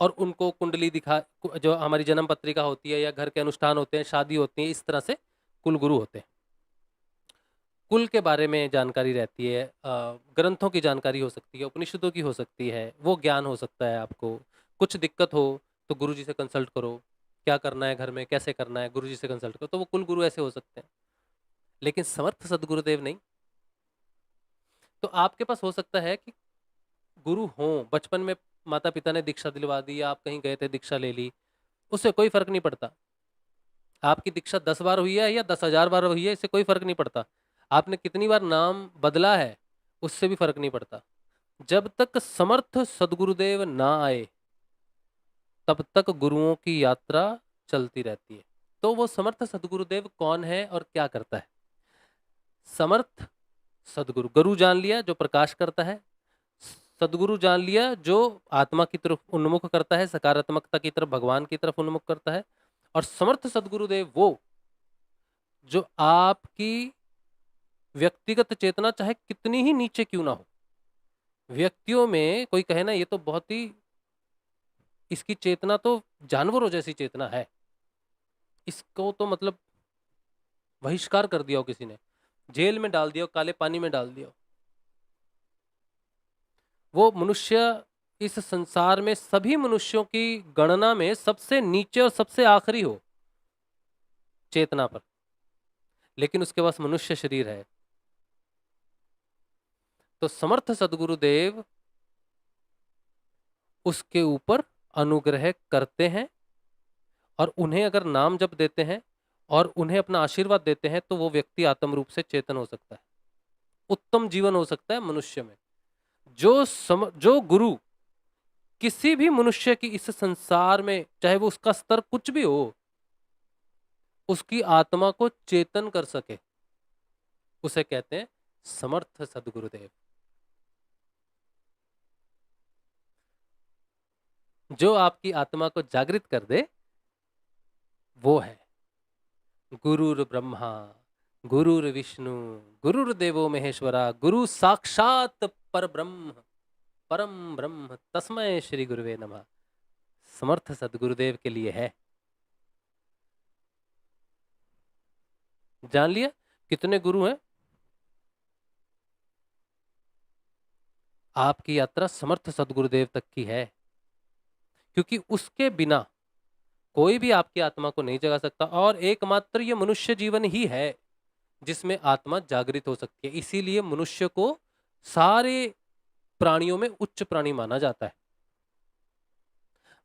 और उनको कुंडली दिखा, जो हमारी जन्म पत्रिका होती है या घर के अनुष्ठान होते हैं, शादी होती है, इस तरह से कुल गुरु होते हैं। कुल के बारे में जानकारी रहती है, ग्रंथों की जानकारी हो सकती है, उपनिषदों की हो सकती है, वो ज्ञान हो सकता है आपको। कुछ दिक्कत हो तो गुरु जी से कंसल्ट करो, क्या करना है घर में, कैसे करना है, गुरु जी से कंसल्ट करो। तो वो कुल गुरु ऐसे हो सकते हैं, लेकिन समर्थ सदगुरुदेव नहीं। तो आपके पास हो सकता है कि गुरु हो, बचपन में माता पिता ने दीक्षा दिलवा दी, आप कहीं गए थे दीक्षा ले ली, उससे कोई फर्क नहीं पड़ता। आपकी दीक्षा 10 बार हुई है या 10,000 बार हुई है, इससे कोई फर्क नहीं पड़ता। आपने कितनी बार नाम बदला है, उससे भी फर्क नहीं पड़ता। जब तक समर्थ सदगुरुदेव ना आए तब तक गुरुओं की यात्रा चलती रहती है। तो वो समर्थ सदगुरुदेव कौन है और क्या करता है? समर्थ सदगुरु, गुरु जान लिया जो प्रकाश करता है, सदगुरु जान लिया जो आत्मा की तरफ उन्मुख करता है, सकारात्मकता की तरफ, भगवान की तरफ उन्मुख करता है। और समर्थ सदगुरुदेव वो जो आपकी व्यक्तिगत चेतना चाहे कितनी ही नीचे क्यों ना हो, व्यक्तियों में कोई कहे ना ये तो बहुत ही, इसकी चेतना तो जानवरों जैसी चेतना है, इसको तो मतलब बहिष्कार कर दिया हो, किसी ने जेल में डाल दिया हो, काले पानी में डाल दिया हो, वो मनुष्य इस संसार में सभी मनुष्यों की गणना में सबसे नीचे और सबसे आखिरी हो चेतना पर, लेकिन उसके पास मनुष्य शरीर है। तो समर्थ सदगुरुदेव उसके ऊपर अनुग्रह करते हैं, और उन्हें अगर नाम जप देते हैं और उन्हें अपना आशीर्वाद देते हैं तो वो व्यक्ति आत्म रूप से चेतन हो सकता है, उत्तम जीवन हो सकता है मनुष्य में। जो गुरु किसी भी मनुष्य की इस संसार में, चाहे वो उसका स्तर कुछ भी हो, उसकी आत्मा को चेतन कर सके, उसे कहते हैं समर्थ सदगुरुदेव। जो आपकी आत्मा को जागृत कर दे वो है गुरुर ब्रह्मा गुरुर विष्णु गुरुर्देवो महेश्वरा, गुरु साक्षात पर ब्रह्म परम ब्रह्म तस्मै श्री गुरुवे नमः। समर्थ सदगुरुदेव के लिए है। जान लिया कितने गुरु हैं? आपकी यात्रा समर्थ सदगुरुदेव तक की है, क्योंकि उसके बिना कोई भी आपकी आत्मा को नहीं जगा सकता। और एकमात्र ये मनुष्य जीवन ही है जिसमें आत्मा जागृत हो सकती है। इसीलिए मनुष्य को सारे प्राणियों में उच्च प्राणी माना जाता है।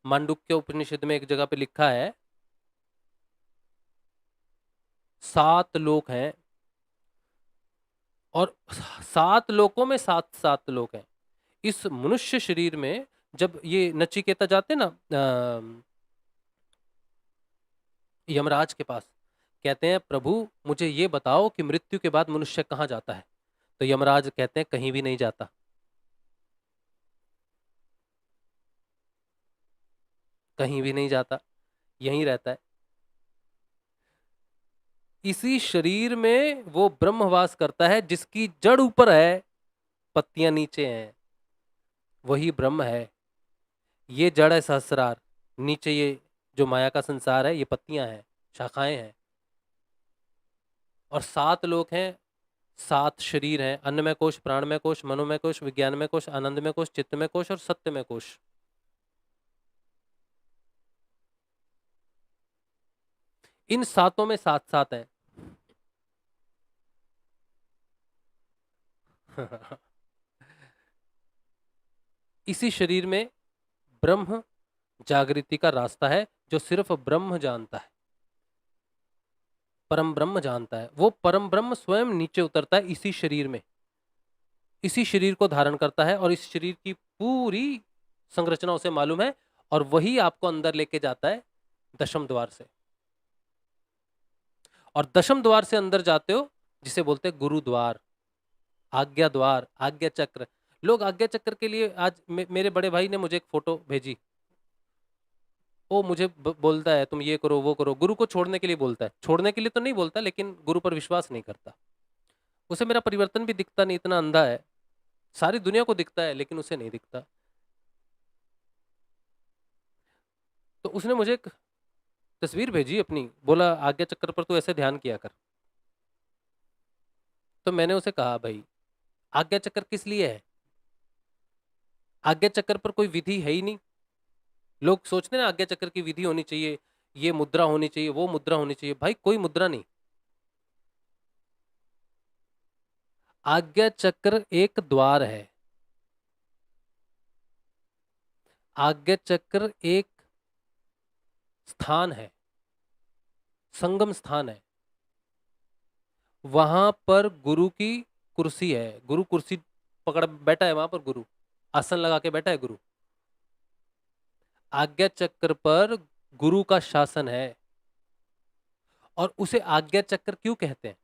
मांडुक्य उपनिषद में एक जगह पे लिखा है, 7 लोक हैं और 7 लोकों में 7 लोक हैं। इस मनुष्य शरीर में जब ये नचिकेता जाते ना यमराज के पास, कहते हैं प्रभु मुझे ये बताओ कि मृत्यु के बाद मनुष्य कहाँ जाता है। तो यमराज कहते हैं कहीं भी नहीं जाता, कहीं भी नहीं जाता, यहीं रहता है। इसी शरीर में वो ब्रह्मवास करता है, जिसकी जड़ ऊपर है, पत्तियां नीचे हैं, वही ब्रह्म है। ये जड़ है सहस्रार, नीचे ये जो माया का संसार है ये पत्तियां हैं, शाखाएं हैं। और 7 लोक हैं, 7 शरीर हैं, अन्नमय कोश, प्राणमय कोश, मनोमय कोश, विज्ञानमय कोश, आनंदमय कोश, चित्तमय कोश और सत्यमय कोश। इन 7 में 7 हैं। इसी शरीर में ब्रह्म जागृति का रास्ता है, जो सिर्फ ब्रह्म जानता है, परम ब्रह्म जानता है। वो परम ब्रह्म स्वयं नीचे उतरता है इसी शरीर में, इसी शरीर को धारण करता है और इस शरीर की पूरी संरचना उसे मालूम है, और वही आपको अंदर लेके जाता है दशम द्वार से। और दशम द्वार से अंदर जाते हो जिसे बोलते हैं गुरु द्वार, आज्ञा द्वार, आज्ञा चक्र। लोग आज्ञा चक्र के लिए आज मेरे बड़े भाई ने मुझे एक फोटो भेजी, वो मुझे बोलता है तुम ये करो वो करो, गुरु को छोड़ने के लिए बोलता है। छोड़ने के लिए तो नहीं बोलता, लेकिन गुरु पर विश्वास नहीं करता। उसे मेरा परिवर्तन भी दिखता नहीं, इतना अंधा है। सारी दुनिया को दिखता है लेकिन उसे नहीं दिखता। तो उसने मुझे एक तस्वीर भेजी अपनी, बोला आज्ञा चक्र पर तू ऐसे ध्यान किया कर। तो मैंने उसे कहा भाई आज्ञा चक्र किस लिए है? आज्ञा चक्र पर कोई विधि है ही नहीं। लोग सोचते हैं ना आज्ञा चक्र की विधि होनी चाहिए, ये मुद्रा होनी चाहिए, वो मुद्रा होनी चाहिए। भाई कोई मुद्रा नहीं। आज्ञा चक्र एक द्वार है, आज्ञा चक्र एक स्थान है, संगम स्थान है। वहां पर गुरु की कुर्सी है, गुरु कुर्सी पकड़ बैठा है, वहां पर गुरु आसन लगा के बैठा है गुरु। आज्ञा चक्र पर गुरु का शासन है, और उसे आज्ञा चक्र क्यों कहते हैं?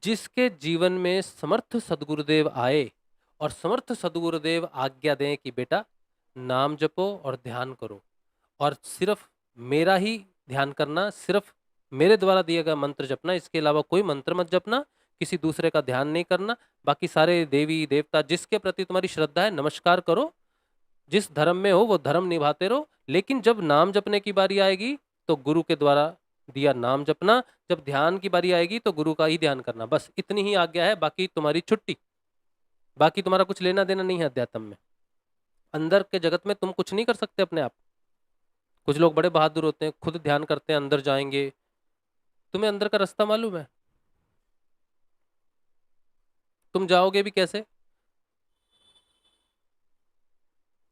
जिसके जीवन में समर्थ सदगुरुदेव आए और समर्थ सदगुरुदेव आज्ञा दें कि बेटा नाम जपो और ध्यान करो, और सिर्फ मेरा ही ध्यान करना, सिर्फ मेरे द्वारा दिया गया मंत्र जपना, इसके अलावा कोई मंत्र मत जपना, किसी दूसरे का ध्यान नहीं करना। बाकी सारे देवी देवता जिसके प्रति तुम्हारी श्रद्धा है नमस्कार करो, जिस धर्म में हो वो धर्म निभाते रहो, लेकिन जब नाम जपने की बारी आएगी तो गुरु के द्वारा दिया नाम जपना, जब ध्यान की बारी आएगी तो गुरु का ही ध्यान करना। बस इतनी ही आज्ञा है, बाकी तुम्हारी छुट्टी, बाकी तुम्हारा कुछ लेना देना नहीं है अध्यात्म में। अंदर के जगत में तुम कुछ नहीं कर सकते अपने आप। कुछ लोग बड़े बहादुर होते हैं, खुद ध्यान करते हैं, अंदर जाएंगे। तुम्हें अंदर का रास्ता मालूम है? तुम जाओगे भी कैसे?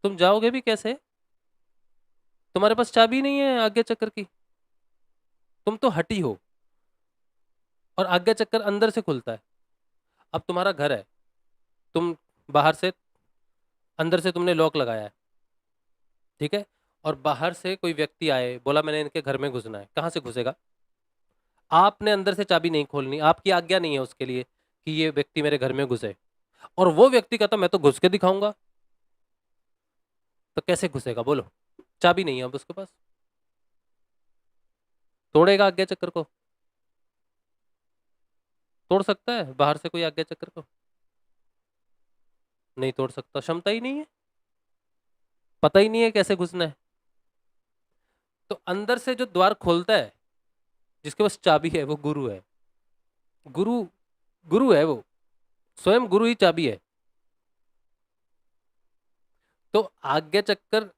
तुम जाओगे भी कैसे? तुम्हारे पास चाबी नहीं है आज्ञा चक्र की, तुम तो हटी हो। और आज्ञा चक्र अंदर से खुलता है। अब तुम्हारा घर है, तुम बाहर से, अंदर से तुमने लॉक लगाया है, ठीक है, और बाहर से कोई व्यक्ति आए, बोला मैंने इनके घर में घुसना है, कहाँ से घुसेगा? आपने अंदर से चाबी नहीं खोलनी, आपकी आज्ञा नहीं है उसके लिए कि ये व्यक्ति मेरे घर में घुसे, और वो व्यक्ति कहता मैं तो घुस के दिखाऊंगा, तो कैसे घुसेगा बोलो? चाबी नहीं है अब उसके पास, तोड़ेगा आज्ञा चक्र को? तोड़ सकता है बाहर से कोई आज्ञा चक्र को? नहीं तोड़ सकता, क्षमता ही नहीं है, पता ही नहीं है कैसे घुसना है। तो अंदर से जो द्वार खोलता है, जिसके पास चाबी है, वो गुरु है। गुरु, गुरु है वो, स्वयं गुरु ही चाबी है। तो आज्ञा चक्र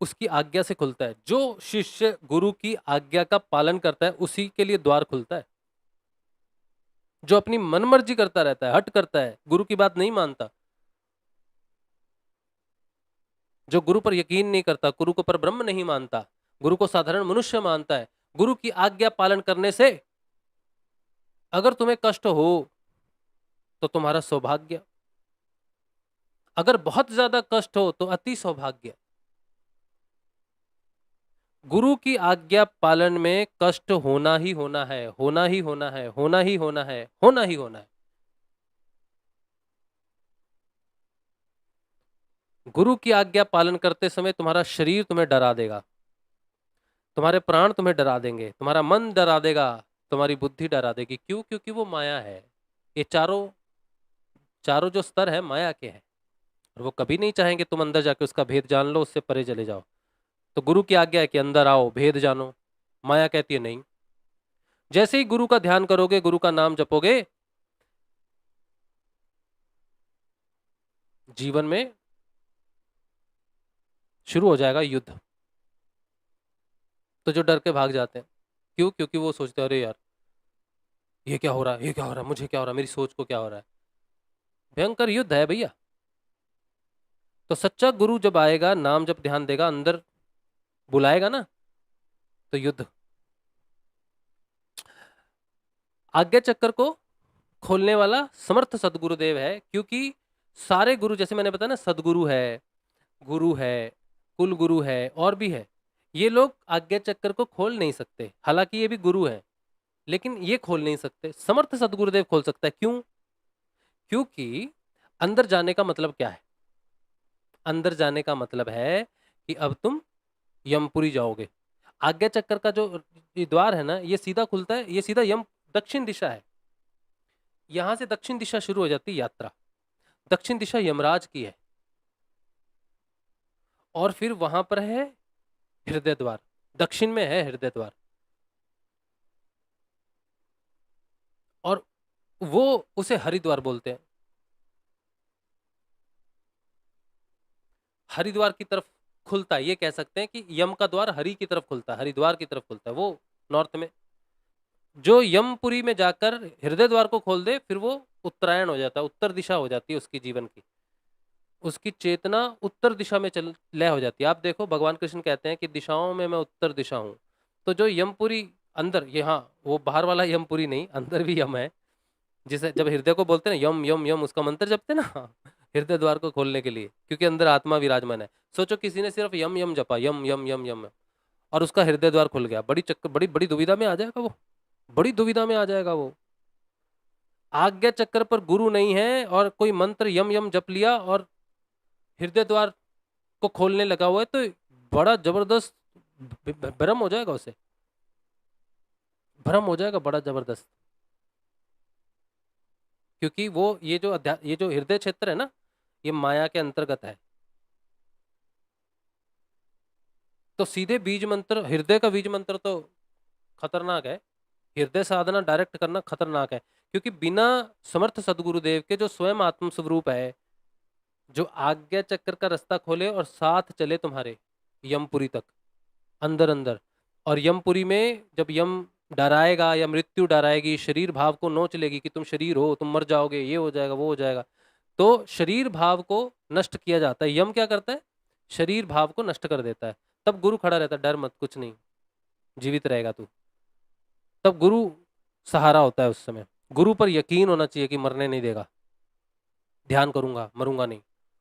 उसकी आज्ञा से खुलता है। जो शिष्य गुरु की आज्ञा का पालन करता है उसी के लिए द्वार खुलता है। जो अपनी मनमर्जी करता रहता है, हट करता है, गुरु की बात नहीं मानता, जो गुरु पर यकीन नहीं करता, गुरु को पर ब्रह्म नहीं मानता, गुरु को साधारण मनुष्य मानता है, गुरु की आज्ञा पालन करने से अगर तुम्हें कष्ट हो तो तुम्हारा सौभाग्य, अगर बहुत ज्यादा कष्ट हो तो अति सौभाग्य। गुरु की आज्ञा पालन में कष्ट होना ही होना है, होना ही होना है, होना ही होना है, होना ही होना है। गुरु की आज्ञा पालन करते समय तुम्हारा शरीर तुम्हें डरा देगा, तुम्हारे प्राण तुम्हें डरा देंगे, तुम्हारा मन डरा देगा, तुम्हारी बुद्धि डरा देगी। क्यों? क्योंकि वो माया है। ये चारों चारों जो स्तर है माया के हैं, और वो कभी नहीं चाहेंगे तुम अंदर जाके उसका भेद जान लो, उससे परे चले जाओ। तो गुरु की आज्ञा है कि अंदर आओ, भेद जानो। माया कहती है नहीं। जैसे ही गुरु का ध्यान करोगे, गुरु का नाम जपोगे, जीवन में शुरू हो जाएगा युद्ध। तो जो डर के भाग जाते हैं, क्यों? क्योंकि वो सोचते हैं अरे यार ये क्या हो रहा है, ये क्या हो रहा है, मुझे क्या हो रहा है, मेरी सोच को क्या हो रहा है। भयंकर युद्ध है भैया। तो सच्चा गुरु जब आएगा, नाम जब ध्यान देगा, अंदर बुलाएगा ना, तो युद्ध। आज्ञा चक्र को खोलने वाला समर्थ सदगुरुदेव है, क्योंकि सारे गुरु, जैसे मैंने बताया ना, सदगुरु है, गुरु है, कुल गुरु है, और भी है, ये लोग आज्ञा चक्र को खोल नहीं सकते। हालांकि ये भी गुरु है, लेकिन ये खोल नहीं सकते। समर्थ सदगुरुदेव खोल सकता है। क्यों? क्योंकि अंदर जाने का मतलब क्या है? अंदर जाने का मतलब है कि अब तुम यमपुरी जाओगे। आज्ञा चक्र का जो ये द्वार है ना, ये सीधा खुलता है, ये सीधा यम, दक्षिण दिशा है। यहां से दक्षिण दिशा शुरू हो जाती है यात्रा। दक्षिण दिशा यमराज की है, और फिर वहां पर है हृदय द्वार। दक्षिण में है हृदय द्वार, और वो उसे हरिद्वार बोलते हैं। हरिद्वार की तरफ खुलता है, ये कह सकते हैं कि यम का द्वार हरि की तरफ खुलता है, हरिद्वार की तरफ खुलता है, वो नॉर्थ में। जो यमपुरी में जाकर हृदय द्वार को खोल दे, फिर वो उत्तरायण हो जाता है, उत्तर दिशा हो जाती है उसकी जीवन की। उसकी चेतना उत्तर दिशा में चल लय हो जाती है। आप देखो, भगवान कृष्ण कहते हैं कि दिशाओं में मैं उत्तर दिशा हूं। तो जो यमपुरी अंदर, ये, हाँ, वो बाहर वाला यमपुरी नहीं, अंदर भी यम है। जिसे जब हृदय को बोलते हैं ना, यम यम यम, उसका मंत्र जपते हैं ना हृदय द्वार को खोलने के लिए, क्योंकि अंदर आत्मा विराजमान है। सोचो किसी ने सिर्फ यम यम जपा, यम यम यम यम, और उसका हृदय द्वार खुल गया, बड़ी चक्कर, बड़ी बड़ी दुविधा में आ जाएगा वो, बड़ी दुविधा में आ जाएगा वो। आज्ञा चक्र पर गुरु नहीं है, और कोई मंत्र यम यम जप लिया और हृदय द्वार को खोलने लगा हुआ है, तो बड़ा जबरदस्त भ्रम हो जाएगा उसे, भ्रम हो जाएगा बड़ा जबरदस्त। क्योंकि वो ये जो हृदय क्षेत्र है ना, ये माया के अंतर्गत है। तो सीधे बीज मंत्र, हृदय का बीज मंत्र तो खतरनाक है। हृदय साधना डायरेक्ट करना खतरनाक है, क्योंकि बिना समर्थ सदगुरुदेव के, जो स्वयं आत्म स्वरूप है, जो आज्ञा चक्र का रास्ता खोले और साथ चले तुम्हारे यमपुरी तक, अंदर अंदर। और यमपुरी में जब यम डराएगा या मृत्यु डराएगी, शरीर भाव को नोच लेगी कि तुम शरीर हो, तुम मर जाओगे, ये हो जाएगा, वो हो जाएगा, तो शरीर भाव को नष्ट किया जाता है। यम क्या करता है? शरीर भाव को नष्ट कर देता है। तब गुरु खड़ा रहता है, डर मत, कुछ नहीं, जीवित रहेगा तू। तब गुरु सहारा होता है उस समय। गुरु पर यकीन होना चाहिए कि मरने नहीं देगा। ध्यान करूंगा, मरूंगा नहीं,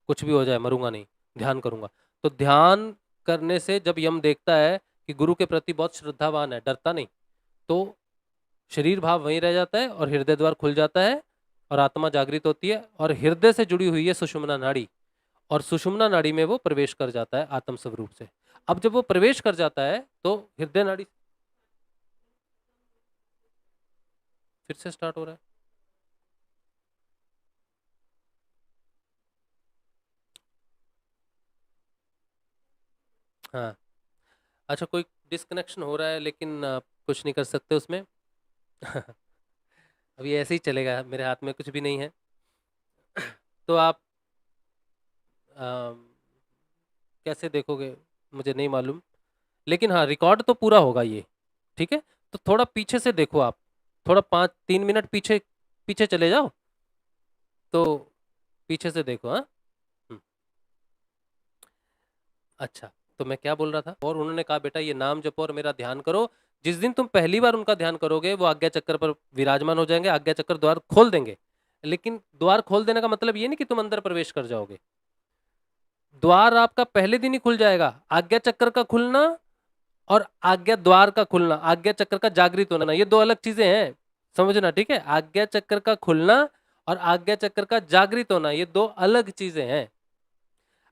कुछ भी हो जाए मरूंगा नहीं, ध्यान करूंगा। तो ध्यान करने से जब यम देखता है कि गुरु के प्रति बहुत श्रद्धावान है, डरता नहीं, तो शरीर भाव वहीं रह जाता है और हृदय द्वार खुल जाता है, और आत्मा जागृत होती है, और हृदय से जुड़ी हुई है सुषुम्ना नाड़ी, और सुषुम्ना नाड़ी में वो प्रवेश कर जाता है आत्म स्वरूप से। अब जब वो प्रवेश कर जाता है तो हृदय नाड़ी फिर से स्टार्ट हो रहा है। हाँ, अच्छा, कोई डिस्कनेक्शन हो रहा है, लेकिन कुछ नहीं कर सकते उसमें अभी ऐसे ही चलेगा, मेरे हाथ में कुछ भी नहीं है। तो आप अम, कैसे देखोगे? मुझे नहीं मालूम, लेकिन हाँ रिकॉर्ड तो पूरा होगा ये। ठीक है, तो थोड़ा पीछे से देखो आप, थोड़ा 5-3 मिनट पीछे पीछे चले जाओ, तो पीछे से देखो। हाँ। हम्म, अच्छा, तो मैं क्या बोल रहा था, और उन्होंने कहा बेटा ये नाम जपो और मेरा ध्यान करो। जिस दिन तुम पहली बार उनका ध्यान करोगे वो आज्ञा चक्र पर विराजमान हो जाएंगे, आज्ञा चक्र द्वार खोल देंगे। लेकिन द्वार खोल देने का मतलब ये नहीं कि तुम अंदर प्रवेश कर जाओगे। द्वार आपका पहले दिन ही खुल जाएगा। आज्ञा चक्र का खुलना और आज्ञा द्वार का खुलना, आज्ञा चक्र का जागृत होना, ये दो अलग चीजें हैं, समझना। ठीक है, आज्ञा चक्र का खुलना और आज्ञा चक्र का जागृत होना ये दो अलग चीजें हैं।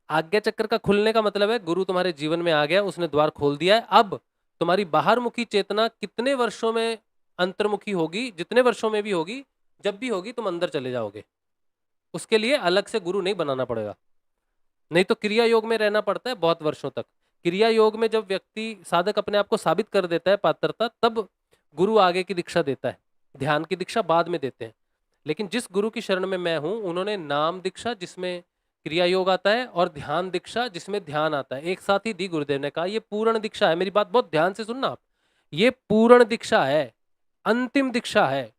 आज्ञा चक्र का खुलने का मतलब है गुरु तुम्हारे जीवन में आ गया, उसने द्वार खोल दिया है। अब तुम्हारी बाहरमुखी चेतना कितने वर्षों में अंतर्मुखी होगी, जितने वर्षों में भी होगी, जब भी होगी तुम अंदर चले जाओगे। उसके लिए अलग से गुरु नहीं बनाना पड़ेगा, नहीं तो क्रिया योग में रहना पड़ता है बहुत वर्षों तक। क्रिया योग में जब व्यक्ति साधक अपने आप को साबित कर देता है पात्रता, तब गुरु आगे की दीक्षा देता है, ध्यान की दीक्षा बाद में देते हैं। लेकिन जिस गुरु की शरण में मैं हूं, उन्होंने नाम दीक्षा जिसमें क्रिया योग आता है और ध्यान दीक्षा जिसमें ध्यान आता है, एक साथ ही दी। गुरुदेव ने कहा ये पूर्ण दीक्षा है, मेरी बात बहुत ध्यान से सुनना आप, ये पूर्ण दीक्षा है, अंतिम दीक्षा है।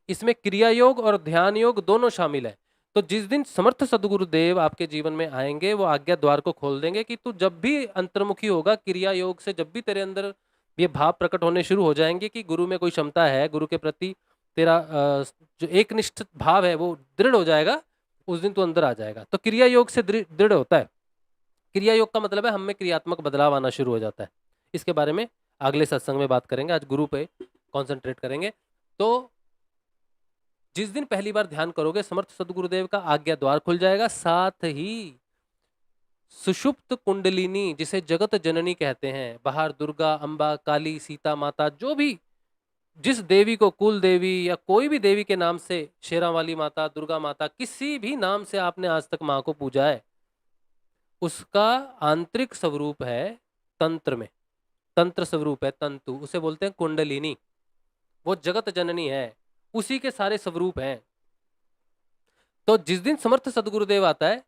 इसमें क्रिया योग और ध्यान योग दोनों शामिल है। तो जिस दिन समर्थ सदगुरुदेव आपके जीवन में आएंगे, वो आज्ञा द्वार को खोल देंगे कि तू जब भी अंतर्मुखी होगा क्रिया योग से, जब भी तेरे अंदर ये भाव प्रकट होने शुरू हो जाएंगे कि गुरु में कोई क्षमता है, गुरु के प्रति तेरा जो एकनिष्ठ भाव है वो दृढ़ हो जाएगा, उस दिन तू अंदर आ जाएगा। तो क्रिया योग से दृढ़ होता है। क्रिया योग का मतलब है हम में क्रियात्मक बदलाव आना शुरू हो जाता है। इसके बारे में अगले सत्संग में बात करेंगे, आज गुरु पे कॉन्सेंट्रेट करेंगे। तो जिस दिन पहली बार ध्यान करोगे, समर्थ सदगुरुदेव का आज्ञा द्वार खुल जाएगा। साथ ही सुषुप्त कुंडलिनी, जिसे जगत जननी कहते हैं, बाहर दुर्गा, अंबा, काली, सीता माता, जो भी जिस देवी को, कुल देवी या कोई भी देवी के नाम से, शेरा वाली माता, दुर्गा माता, किसी भी नाम से आपने आज तक मां को पूजा है, उसका आंतरिक स्वरूप है तंत्र में, तंत्र स्वरूप है तंतु, उसे बोलते हैं कुंडलिनी। वो जगत जननी है, उसी के सारे स्वरूप हैं। तो जिस दिन समर्थ सदगुरुदेव आता है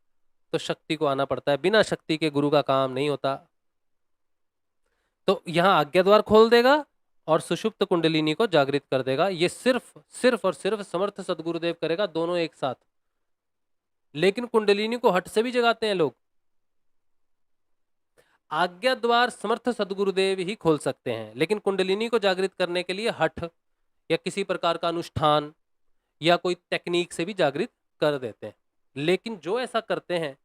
तो शक्ति को आना पड़ता है, बिना शक्ति के गुरु का काम नहीं होता। तो यहां आज्ञा द्वार खोल देगा और सुषुप्त कुंडलिनी को जागृत कर देगा। ये सिर्फ और सिर्फ समर्थ सदगुरुदेव करेगा, दोनों एक साथ। लेकिन कुंडलिनी को हट से भी जगाते हैं लोग। आज्ञा द्वार समर्थ सदगुरुदेव ही खोल सकते हैं, लेकिन कुंडलिनी को जागृत करने के लिए हठ या किसी प्रकार का अनुष्ठान या कोई टेक्निक से भी जागृत कर देते हैं। लेकिन जो ऐसा करते हैं,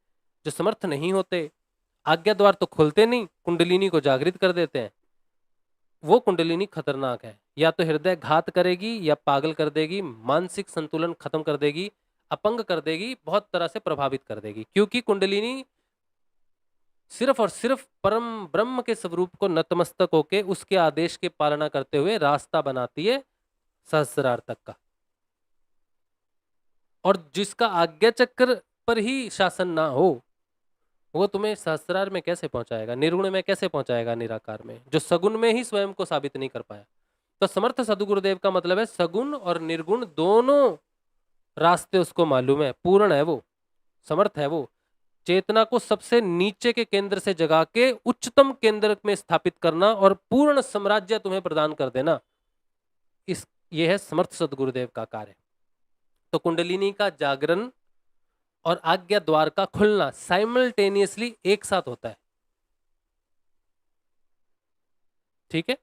जो समर्थ नहीं होते, आज्ञा द्वार तो खोलते नहीं, कुंडलिनी को जागृत कर देते हैं, वो कुंडलिनी खतरनाक है। या तो हृदय घात करेगी, या पागल कर देगी, मानसिक संतुलन खत्म कर देगी, अपंग कर देगी, बहुत तरह से प्रभावित कर देगी। क्योंकि कुंडलिनी सिर्फ और सिर्फ परम ब्रह्म के स्वरूप को नतमस्तक होके उसके आदेश की पालना करते हुए रास्ता बनाती है सहस्रार तक का। और जिसका आज्ञा चक्र पर ही शासन ना हो, वो तुम्हें सहस्रार में कैसे पहुंचाएगा, निर्गुण में कैसे पहुंचाएगा, निराकार में, जो सगुण में ही स्वयं को साबित नहीं कर पाया। तो समर्थ सदगुरुदेव का मतलब है सगुण और निर्गुण दोनों रास्ते उसको मालूम है, पूर्ण है वो, समर्थ है वो। चेतना को सबसे नीचे के केंद्र से जगा के उच्चतम केंद्र में स्थापित करना और पूर्ण साम्राज्य तुम्हें प्रदान कर देना, ये है समर्थ सदगुरुदेव का कार्य। तो कुंडलिनी का जागरण और आज्ञा द्वार का खुलना साइमल्टेनियसली एक साथ होता है। ठीक है,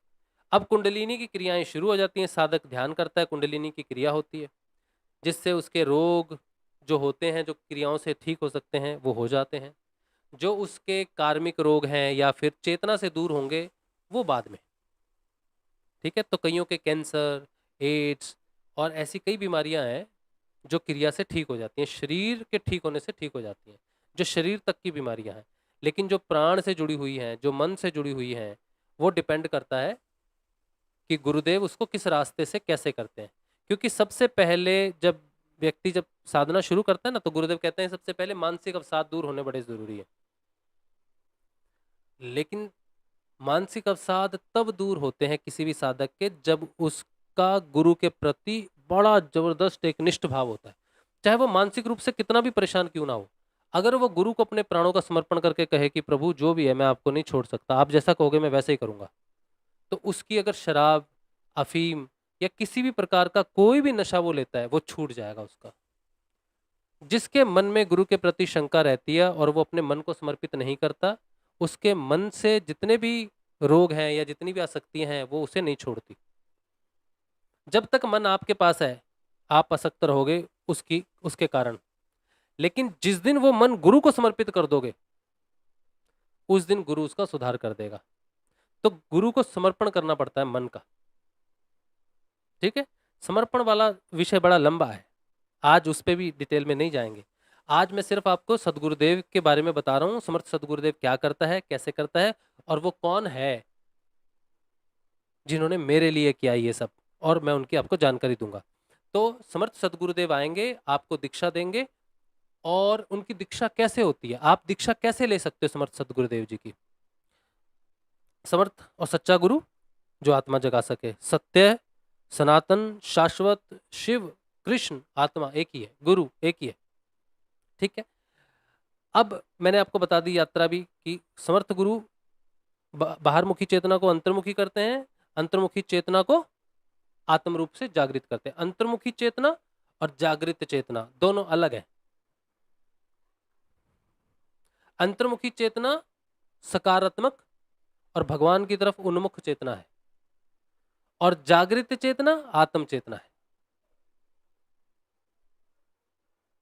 अब कुंडलिनी की क्रियाएं शुरू हो जाती हैं। साधक ध्यान करता है, कुंडलिनी की क्रिया होती है, जिससे उसके रोग जो होते हैं, जो क्रियाओं से ठीक हो सकते हैं, वो हो जाते हैं। जो उसके कार्मिक रोग हैं या फिर चेतना से दूर होंगे, वो बाद में। ठीक है, तो कईयों के कैंसर, एड्स और ऐसी कई बीमारियां हैं जो क्रिया से ठीक हो जाती हैं, शरीर के ठीक होने से ठीक हो जाती हैं, जो शरीर तक की बीमारियां हैं। लेकिन जो प्राण से जुड़ी हुई हैं, जो मन से जुड़ी हुई हैं, वो डिपेंड करता है कि गुरुदेव उसको किस रास्ते से कैसे करते हैं। क्योंकि सबसे पहले जब व्यक्ति जब साधना शुरू करता है ना, तो गुरुदेव कहते हैं सबसे पहले मानसिक अवसाद दूर होने बड़े जरूरी है। लेकिन मानसिक अवसाद तब दूर होते हैं किसी भी साधक के, जब उसका गुरु के प्रति बड़ा जबरदस्त एक निष्ठ भाव होता है, चाहे वो मानसिक रूप से कितना भी परेशान क्यों ना हो। अगर वो गुरु को अपने प्राणों का समर्पण करके कहे कि प्रभु जो भी है मैं आपको नहीं छोड़ सकता, आप जैसा कहोगे मैं वैसे ही करूंगा, तो उसकी अगर शराब, अफीम या किसी भी प्रकार का कोई भी नशा वो लेता है वो छूट जाएगा उसका। जिसके मन में गुरु के प्रति शंका रहती है और वो अपने मन को समर्पित नहीं करता, उसके मन से जितने भी रोग हैं या जितनी भी आसक्तियां हैं वो उसे नहीं छोड़ती। जब तक मन आपके पास है आप आसक्त रहोगे उसके कारण, लेकिन जिस दिन वो मन गुरु को समर्पित कर दोगे उस दिन गुरु उसका सुधार कर देगा। तो गुरु को समर्पण करना पड़ता है मन का। ठीक है, समर्पण वाला विषय बड़ा लंबा है, आज उस पर भी डिटेल में नहीं जाएंगे। आज मैं सिर्फ आपको सदगुरुदेव के बारे में बता रहा हूं, समर्थ सदगुरुदेव क्या करता है, कैसे करता है, और वो कौन है जिन्होंने मेरे लिए किया ये सब, और मैं उनकी आपको जानकारी दूंगा। तो समर्थ सदगुरुदेव आएंगे, आपको दीक्षा देंगे, और उनकी दीक्षा कैसे होती है, आप दीक्षा कैसे ले सकते हो समर्थ सदगुरुदेव जी की। समर्थ और सच्चा गुरु जो आत्मा जगा सके, सत्य, सनातन, शाश्वत, शिव, कृष्ण, आत्मा एक ही है, गुरु एक ही है। ठीक है, अब मैंने आपको बता दी यात्रा भी कि समर्थ गुरु बाहरमुखी चेतना को अंतर्मुखी करते हैं, अंतर्मुखी चेतना को आत्म रूप से जागृत करते हैं। अंतर्मुखी चेतना और जागृत चेतना दोनों अलग है। अंतर्मुखी चेतना सकारात्मक और भगवान की तरफ उन्मुख चेतना है, और जागृत चेतना आत्म चेतना है।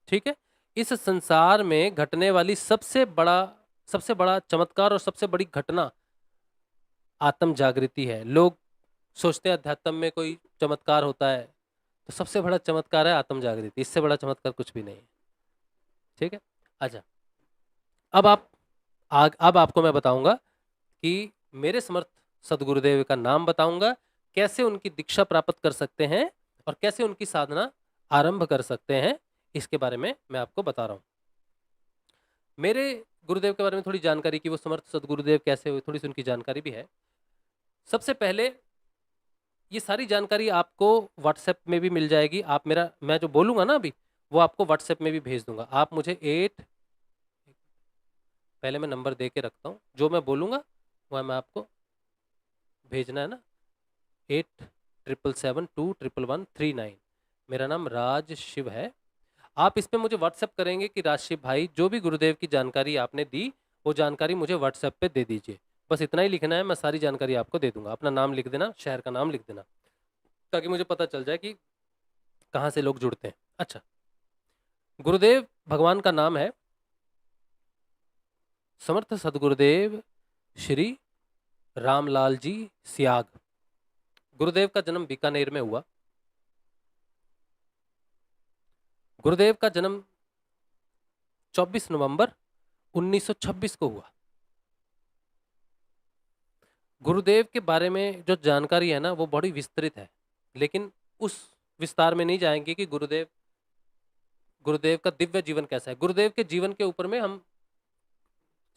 ठीक है, इस संसार में घटने वाली सबसे बड़ा चमत्कार और सबसे बड़ी घटना आत्म जागृति है। लोग सोचते हैं अध्यात्म में कोई चमत्कार होता है, तो सबसे बड़ा चमत्कार है आत्म जागृति, इससे बड़ा चमत्कार कुछ भी नहीं है। ठीक है, अच्छा, अब आपको मैं बताऊंगा कि मेरे समर्थ सदगुरुदेव का नाम बताऊंगा, कैसे उनकी दीक्षा प्राप्त कर सकते हैं और कैसे उनकी साधना आरंभ कर सकते हैं, इसके बारे में मैं आपको बता रहा हूं। मेरे गुरुदेव के बारे में थोड़ी जानकारी कि वो समर्थ सदगुरुदेव कैसे हुए, थोड़ी सी उनकी जानकारी भी है। सबसे पहले ये सारी जानकारी आपको व्हाट्सएप में भी मिल जाएगी। आप मैं जो बोलूंगा ना अभी वो आपको व्हाट्सएप में भी भेज दूंगा। आप मुझे पहले मैं नंबर दे के रखता हूँ, जो मैं बोलूंगा वह मैं आपको भेजना है ना, 8777211139। मेरा नाम राज शिव है। आप इस पे मुझे व्हाट्सएप करेंगे कि राजशिव भाई जो भी गुरुदेव की जानकारी आपने दी वो जानकारी मुझे व्हाट्सएप पे दे दीजिए। बस इतना ही लिखना है, मैं सारी जानकारी आपको दे दूंगा। अपना नाम लिख देना, शहर का नाम लिख देना, ताकि मुझे पता चल जाए कि कहाँ से लोग जुड़ते हैं। अच्छा, गुरुदेव भगवान का नाम है समर्थ सदगुरुदेव श्री रामलाल जी सियाग। गुरुदेव का जन्म बीकानेर में हुआ। गुरुदेव का जन्म 24 नवंबर 1926 को हुआ। गुरुदेव के बारे में जो जानकारी है ना वो बड़ी विस्तृत है, लेकिन उस विस्तार में नहीं जाएंगे कि गुरुदेव का दिव्य जीवन कैसा है। गुरुदेव के जीवन के ऊपर में हम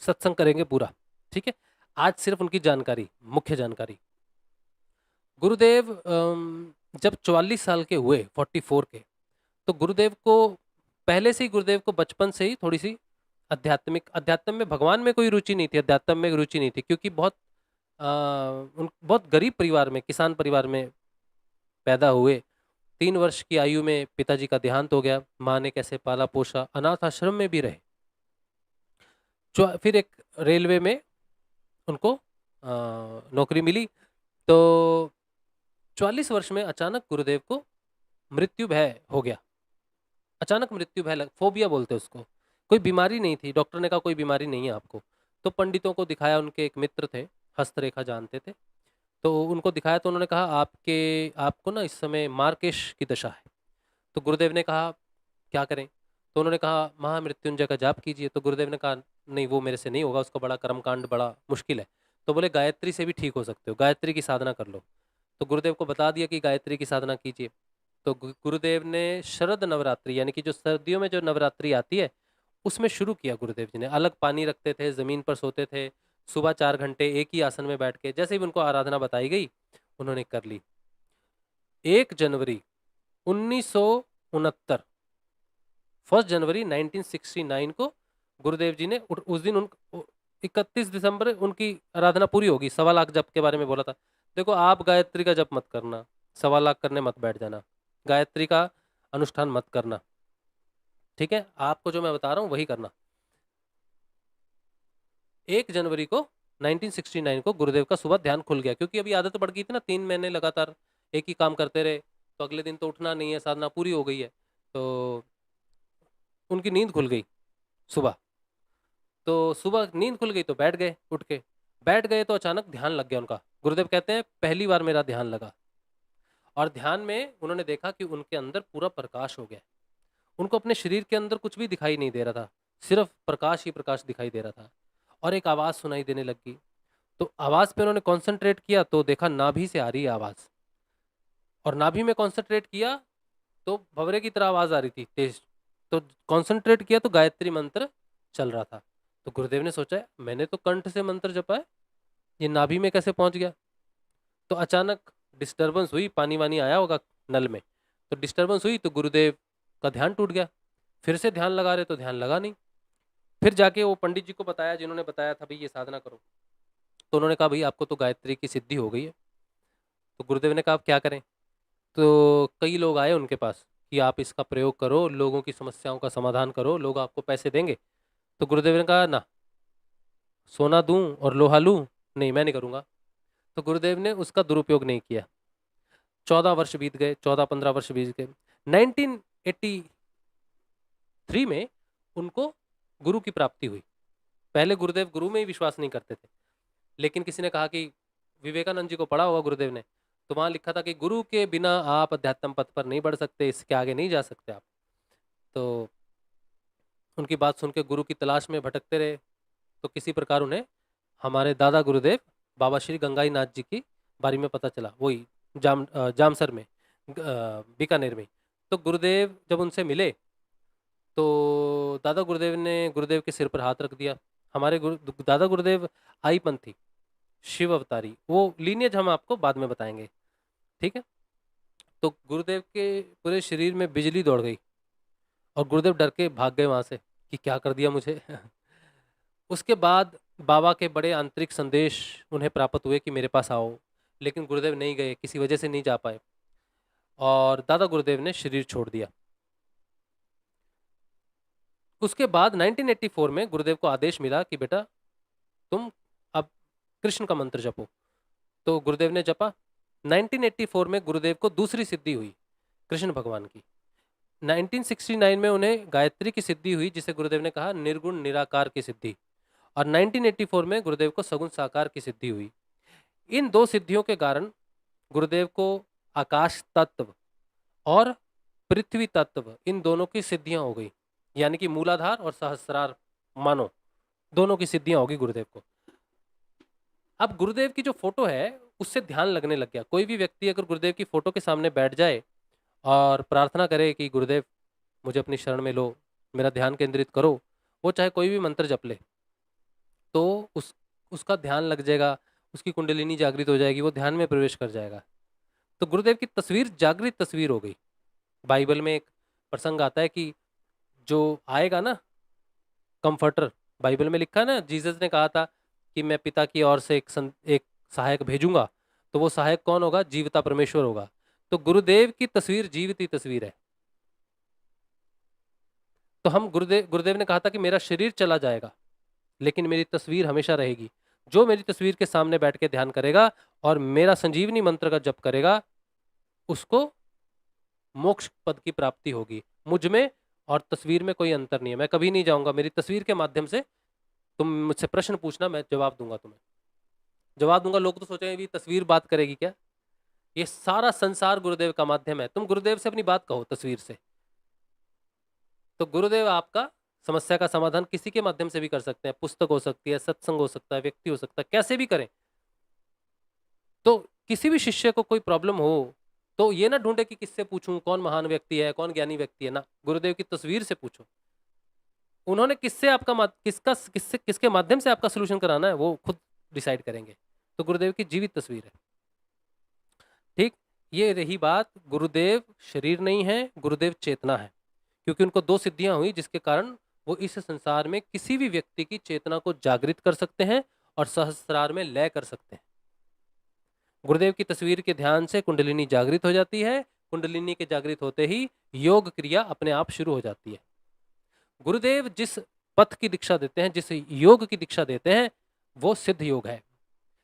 सत्संग करेंगे पूरा। ठीक है, आज सिर्फ उनकी जानकारी, मुख्य जानकारी। गुरुदेव जब 44 साल के हुए, 44 के, तो गुरुदेव को पहले से ही गुरुदेव को बचपन से ही थोड़ी सी अध्यात्म में, भगवान में कोई रुचि नहीं थी, अध्यात्म में रुचि नहीं थी, क्योंकि बहुत गरीब परिवार में, किसान परिवार में पैदा हुए। 3 वर्ष की आयु में पिताजी का देहांत हो गया। माँ ने कैसे पाला पोसा, अनाथ आश्रम में भी रहे। फिर एक रेलवे में उनको नौकरी मिली। तो 44 वर्ष में अचानक गुरुदेव को मृत्यु भय हो गया। अचानक मृत्यु भय, फोबिया बोलते उसको। कोई बीमारी नहीं थी, डॉक्टर ने कहा कोई बीमारी नहीं है आपको। तो पंडितों को दिखाया, उनके एक मित्र थे, हस्तरेखा जानते थे, तो उनको दिखाया, तो उन्होंने कहा आपको ना इस समय मार्केश की दशा है। तो गुरुदेव ने कहा क्या करें? तो उन्होंने कहा महामृत्युंजय का जाप कीजिए। तो गुरुदेव ने कहा नहीं, वो मेरे से नहीं होगा, उसको बड़ा कर्मकांड, बड़ा मुश्किल है। तो बोले गायत्री से भी ठीक हो सकते हो, गायत्री की साधना कर लो। तो गुरुदेव को बता दिया कि गायत्री की साधना कीजिए। तो गुरुदेव ने शरद नवरात्रि, यानी कि जो सर्दियों में जो नवरात्रि आती है, उसमें शुरू किया। गुरुदेव जी ने अलग पानी रखते थे, जमीन पर सोते थे, सुबह 4 घंटे एक ही आसन में बैठ के, जैसे ही उनको आराधना बताई गई उन्होंने कर ली। 1 जनवरी 1969, 1 जनवरी 1969 को गुरुदेव जी ने उस दिन 31 दिसंबर उनकी आराधना पूरी होगी। 1.25 लाख जप के बारे में बोला था। देखो, आप गायत्री का जप मत करना, 1.25 लाख करने मत बैठ जाना, गायत्री का अनुष्ठान मत करना, ठीक है? आपको जो मैं बता रहा हूँ वही करना। 1 जनवरी को 1969 को गुरुदेव का सुबह ध्यान खुल गया, क्योंकि अभी आदत पड़ गई थी ना, 3 महीने लगातार एक ही काम करते रहे, तो अगले दिन तो उठना नहीं है, साधना पूरी हो गई है, तो उनकी नींद खुल गई सुबह। तो सुबह नींद खुल गई तो बैठ गए, उठ के बैठ गए तो अचानक ध्यान लग गया उनका। गुरुदेव कहते हैं पहली बार मेरा ध्यान लगा, और ध्यान में उन्होंने देखा कि उनके अंदर पूरा प्रकाश हो गया। उनको अपने शरीर के अंदर कुछ भी दिखाई नहीं दे रहा था, सिर्फ प्रकाश ही प्रकाश दिखाई दे रहा था, और एक आवाज़ सुनाई देने लगी। तो आवाज़ पे उन्होंने कॉन्सेंट्रेट किया तो देखा नाभि से आ रही है आवाज़, और नाभि में कॉन्सेंट्रेट किया तो भंवरे की तरह आवाज़ आ रही थी तेज। तो कॉन्सेंट्रेट किया तो गायत्री मंत्र चल रहा था। तो गुरुदेव ने सोचा मैंने तो कंठ से मंत्र जपा है, ये नाभि में कैसे पहुंच गया? तो अचानक डिस्टर्बेंस हुई, पानी वानी आया होगा नल में, तो डिस्टर्बेंस हुई तो गुरुदेव का ध्यान टूट गया। फिर से ध्यान लगा रहे तो ध्यान लगा नहीं। फिर जाके वो पंडित जी को बताया जिन्होंने बताया था भाई ये साधना करो, तो उन्होंने कहा भाई आपको तो गायत्री की सिद्धि हो गई है। तो गुरुदेव ने कहा आप क्या करें? तो कई लोग आए उनके पास कि आप इसका प्रयोग करो, लोगों की समस्याओं का समाधान करो, लोग आपको पैसे देंगे। तो गुरुदेव ने कहा ना, सोना दूं और लोहा लूं, नहीं मैं नहीं करूंगा। तो गुरुदेव ने उसका दुरुपयोग नहीं किया। 14 वर्ष बीत गए, 14-15 वर्ष बीत गए। 1983 में उनको गुरु की प्राप्ति हुई। पहले गुरुदेव गुरु में ही विश्वास नहीं करते थे, लेकिन किसी ने कहा कि विवेकानंद जी को पढ़ा होगा गुरुदेव ने, तो वहां लिखा था कि गुरु के बिना आप अध्यात्म पथ पर नहीं बढ़ सकते, इसके आगे नहीं जा सकते आप। तो उनकी बात सुन के गुरु की तलाश में भटकते रहे, तो किसी प्रकार उन्हें हमारे दादा गुरुदेव बाबा श्री गंगाई नाथ जी की बारे में पता चला, वही जामसर में, बीकानेर में। तो गुरुदेव जब उनसे मिले तो दादा गुरुदेव ने गुरुदेव के सिर पर हाथ रख दिया। हमारे दादा गुरुदेव आई पंथी, शिव अवतारी, वो लीनियज हम आपको बाद में बताएंगे, ठीक है? तो गुरुदेव के पूरे शरीर में बिजली दौड़ गई, और गुरुदेव डर के भाग गए वहां से कि क्या कर दिया मुझे। उसके बाद बाबा के बड़े आंतरिक संदेश उन्हें प्राप्त हुए कि मेरे पास आओ, लेकिन गुरुदेव नहीं गए, किसी वजह से नहीं जा पाए, और दादा गुरुदेव ने शरीर छोड़ दिया। उसके बाद 1984 में गुरुदेव को आदेश मिला कि बेटा तुम अब कृष्ण का मंत्र जपो। तो गुरुदेव ने जपा। 1984 में गुरुदेव को दूसरी सिद्धि हुई कृष्ण भगवान की। 1969 में उन्हें गायत्री की सिद्धि हुई, जिसे गुरुदेव ने कहा निर्गुण निराकार की सिद्धि, और 1984 में गुरुदेव को सगुण साकार की सिद्धि हुई। इन दो सिद्धियों के कारण गुरुदेव को आकाश तत्व और पृथ्वी तत्व, इन दोनों की सिद्धियां हो गई, यानी कि मूलाधार और सहस्रार मानो, दोनों की सिद्धियां होगी गुरुदेव को। अब गुरुदेव की जो फोटो है उससे ध्यान लगने लग गया। कोई भी व्यक्ति अगर गुरुदेव की फोटो के सामने बैठ जाए और प्रार्थना करे कि गुरुदेव मुझे अपनी शरण में लो, मेरा ध्यान केंद्रित करो, वो चाहे कोई भी मंत्र जप ले, तो उसका ध्यान लग जाएगा, उसकी कुंडलिनी जागृत हो जाएगी, वो ध्यान में प्रवेश कर जाएगा। तो गुरुदेव की तस्वीर जागृत तस्वीर हो गई। बाइबल में एक प्रसंग आता है कि जो आएगा ना कंफर्टर, बाइबल में लिखा है ना, जीसस ने कहा था कि मैं पिता की ओर से एक सहायक भेजूंगा, तो वो सहायक कौन होगा? जीवता परमेश्वर होगा। तो गुरुदेव की तस्वीर जीवती तस्वीर है। तो हम गुरुदेव ने कहा था कि मेरा शरीर चला जाएगा लेकिन मेरी तस्वीर हमेशा रहेगी। जो मेरी तस्वीर के सामने बैठ के ध्यान करेगा और मेरा संजीवनी मंत्र का जप करेगा, उसको मोक्ष पद की प्राप्ति होगी। मुझ में और तस्वीर में कोई अंतर नहीं है, मैं कभी नहीं जाऊंगा। मेरी तस्वीर के माध्यम से तुम मुझसे प्रश्न पूछना, मैं जवाब दूंगा, तुम्हें जवाब दूंगा। लोग तो सोचेंगे भी तस्वीर बात करेगी क्या? ये सारा संसार गुरुदेव का माध्यम है। तुम गुरुदेव से अपनी बात कहो तस्वीर से, तो गुरुदेव आपका समस्या का समाधान किसी के माध्यम से भी कर सकते हैं। पुस्तक हो सकती है, सत्संग हो सकता है, व्यक्ति हो सकता है, कैसे भी करें। तो किसी भी शिष्य को कोई प्रॉब्लम हो तो ये ना ढूंढे कि किससे पूछूं, कौन महान व्यक्ति है, कौन ज्ञानी व्यक्ति है, ना, गुरुदेव की तस्वीर से पूछो। उन्होंने किससे आपका किसके माध्यम से आपका सोल्यूशन कराना है वो खुद डिसाइड करेंगे। तो गुरुदेव की जीवित तस्वीर है, ठीक। ये रही बात, गुरुदेव शरीर नहीं है, गुरुदेव चेतना है, क्योंकि उनको दो सिद्धियां हुई जिसके कारण वो इस संसार में किसी भी व्यक्ति की चेतना को जागृत कर सकते हैं और सहस्रार में लय कर सकते हैं। गुरुदेव की तस्वीर के ध्यान से कुंडलिनी जागृत हो जाती है। कुंडलिनी के जागृत होते ही योग क्रिया अपने आप शुरू हो जाती है। गुरुदेव जिस पथ की दीक्षा देते हैं, जिस योग की दीक्षा देते हैं, वो सिद्ध योग है।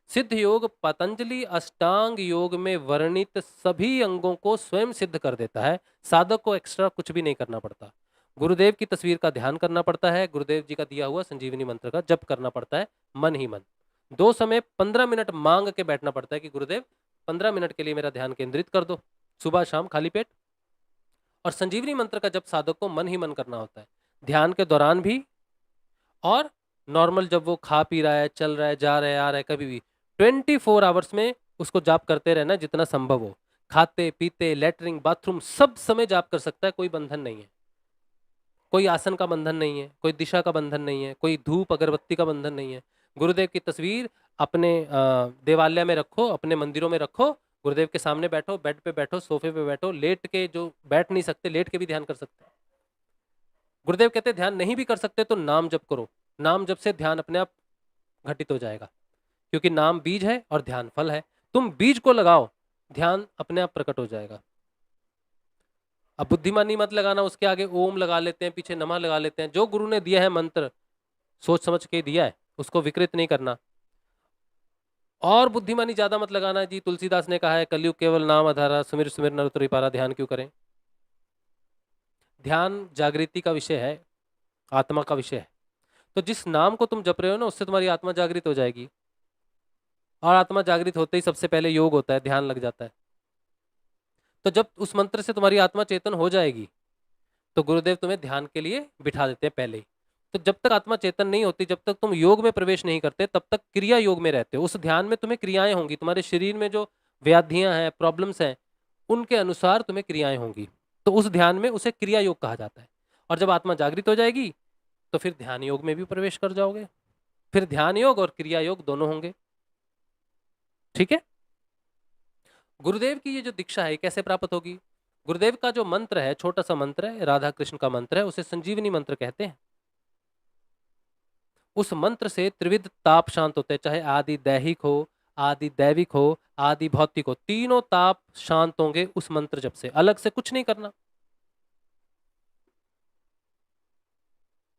सिद्ध योग पतंजलि अष्टांग योग में वर्णित सभी अंगों को स्वयं सिद्ध कर देता है। साधक को एक्स्ट्रा कुछ भी नहीं करना पड़ता। गुरुदेव की तस्वीर का ध्यान करना पड़ता है, गुरुदेव जी का दिया हुआ संजीवनी मंत्र का जप करना पड़ता है, मन ही मन। 2 समय 15 मिनट मांग के बैठना पड़ता है कि गुरुदेव 15 मिनट के लिए मेरा ध्यान केंद्रित कर दो, सुबह शाम खाली पेट। और संजीवनी मंत्र का जप साधक को मन ही मन करना होता है, ध्यान के दौरान भी और नॉर्मल जब वो खा पी रहा है, चल रहा है, जा रहा है, आ रहा है, कभी भी 24 आवर्स में उसको जाप करते रहना जितना संभव हो। खाते पीते, लेटरिंग, बाथरूम, सब समय जाप कर सकता है, कोई बंधन नहीं है। कोई आसन का बंधन नहीं है, कोई दिशा का बंधन नहीं है, कोई धूप अगरबत्ती का बंधन नहीं है। गुरुदेव की तस्वीर अपने देवालय में रखो, अपने मंदिरों में रखो, गुरुदेव के सामने बैठो, बेड पे बैठो, सोफे पे बैठो, लेट के जो बैठ नहीं सकते लेट के भी ध्यान कर सकते हैं। गुरुदेव कहते ध्यान नहीं भी कर सकते तो नाम जप करो, नाम जप से ध्यान अपने आप घटित हो जाएगा, क्योंकि नाम बीज है और ध्यान फल है। तुम बीज को लगाओ, ध्यान अपने आप प्रकट हो जाएगा। अब बुद्धिमानी मत लगाना, उसके आगे ओम लगा लेते हैं, पीछे नमः लगा लेते हैं। जो गुरु ने दिया है मंत्र सोच समझ के दिया है, उसको विकृत नहीं करना। और बुद्धिमानी ज्यादा मत लगाना जी, तुलसीदास ने कहा है कलयुग केवल नाम आधारा, सुमिर सुमिर नर तुरी पारा, ध्यान क्यों करें। ध्यान जागृति का विषय है, आत्मा का विषय है। तो जिस नाम को तुम जप रहे हो ना, उससे तुम्हारी आत्मा जागृत हो जाएगी। और आत्मा जागृत होते ही सबसे पहले योग होता है, ध्यान लग जाता है। तो जब उस मंत्र से तुम्हारी आत्मा चेतन हो जाएगी तो गुरुदेव तुम्हें ध्यान के लिए बिठा देते हैं पहले ही। तो जब तक आत्मा चेतन नहीं होती, जब तक तुम योग में प्रवेश नहीं करते, तब तक क्रिया योग में रहते हो। उस ध्यान में तुम्हें क्रियाएं होंगी, तुम्हारे शरीर में जो व्याधियां हैं, प्रॉब्लम्स हैं, उनके अनुसार तुम्हें क्रियाएं होंगी। तो उस ध्यान में उसे क्रिया योग कहा जाता है। और जब आत्मा जागृत हो जाएगी तो फिर ध्यान योग में भी प्रवेश कर जाओगे, फिर ध्यान योग और क्रिया योग दोनों होंगे। ठीक है। गुरुदेव की ये जो दीक्षा है कैसे प्राप्त होगी। गुरुदेव का जो मंत्र है, छोटा सा मंत्र है, राधा कृष्ण का मंत्र है, उसे संजीवनी मंत्र कहते हैं। उस मंत्र से त्रिविध ताप शांत होते हैं, चाहे आदि दैहिक हो, आदि दैविक हो, आदि भौतिक हो, तीनों ताप शांत होंगे उस मंत्र जप से। अलग से कुछ नहीं करना।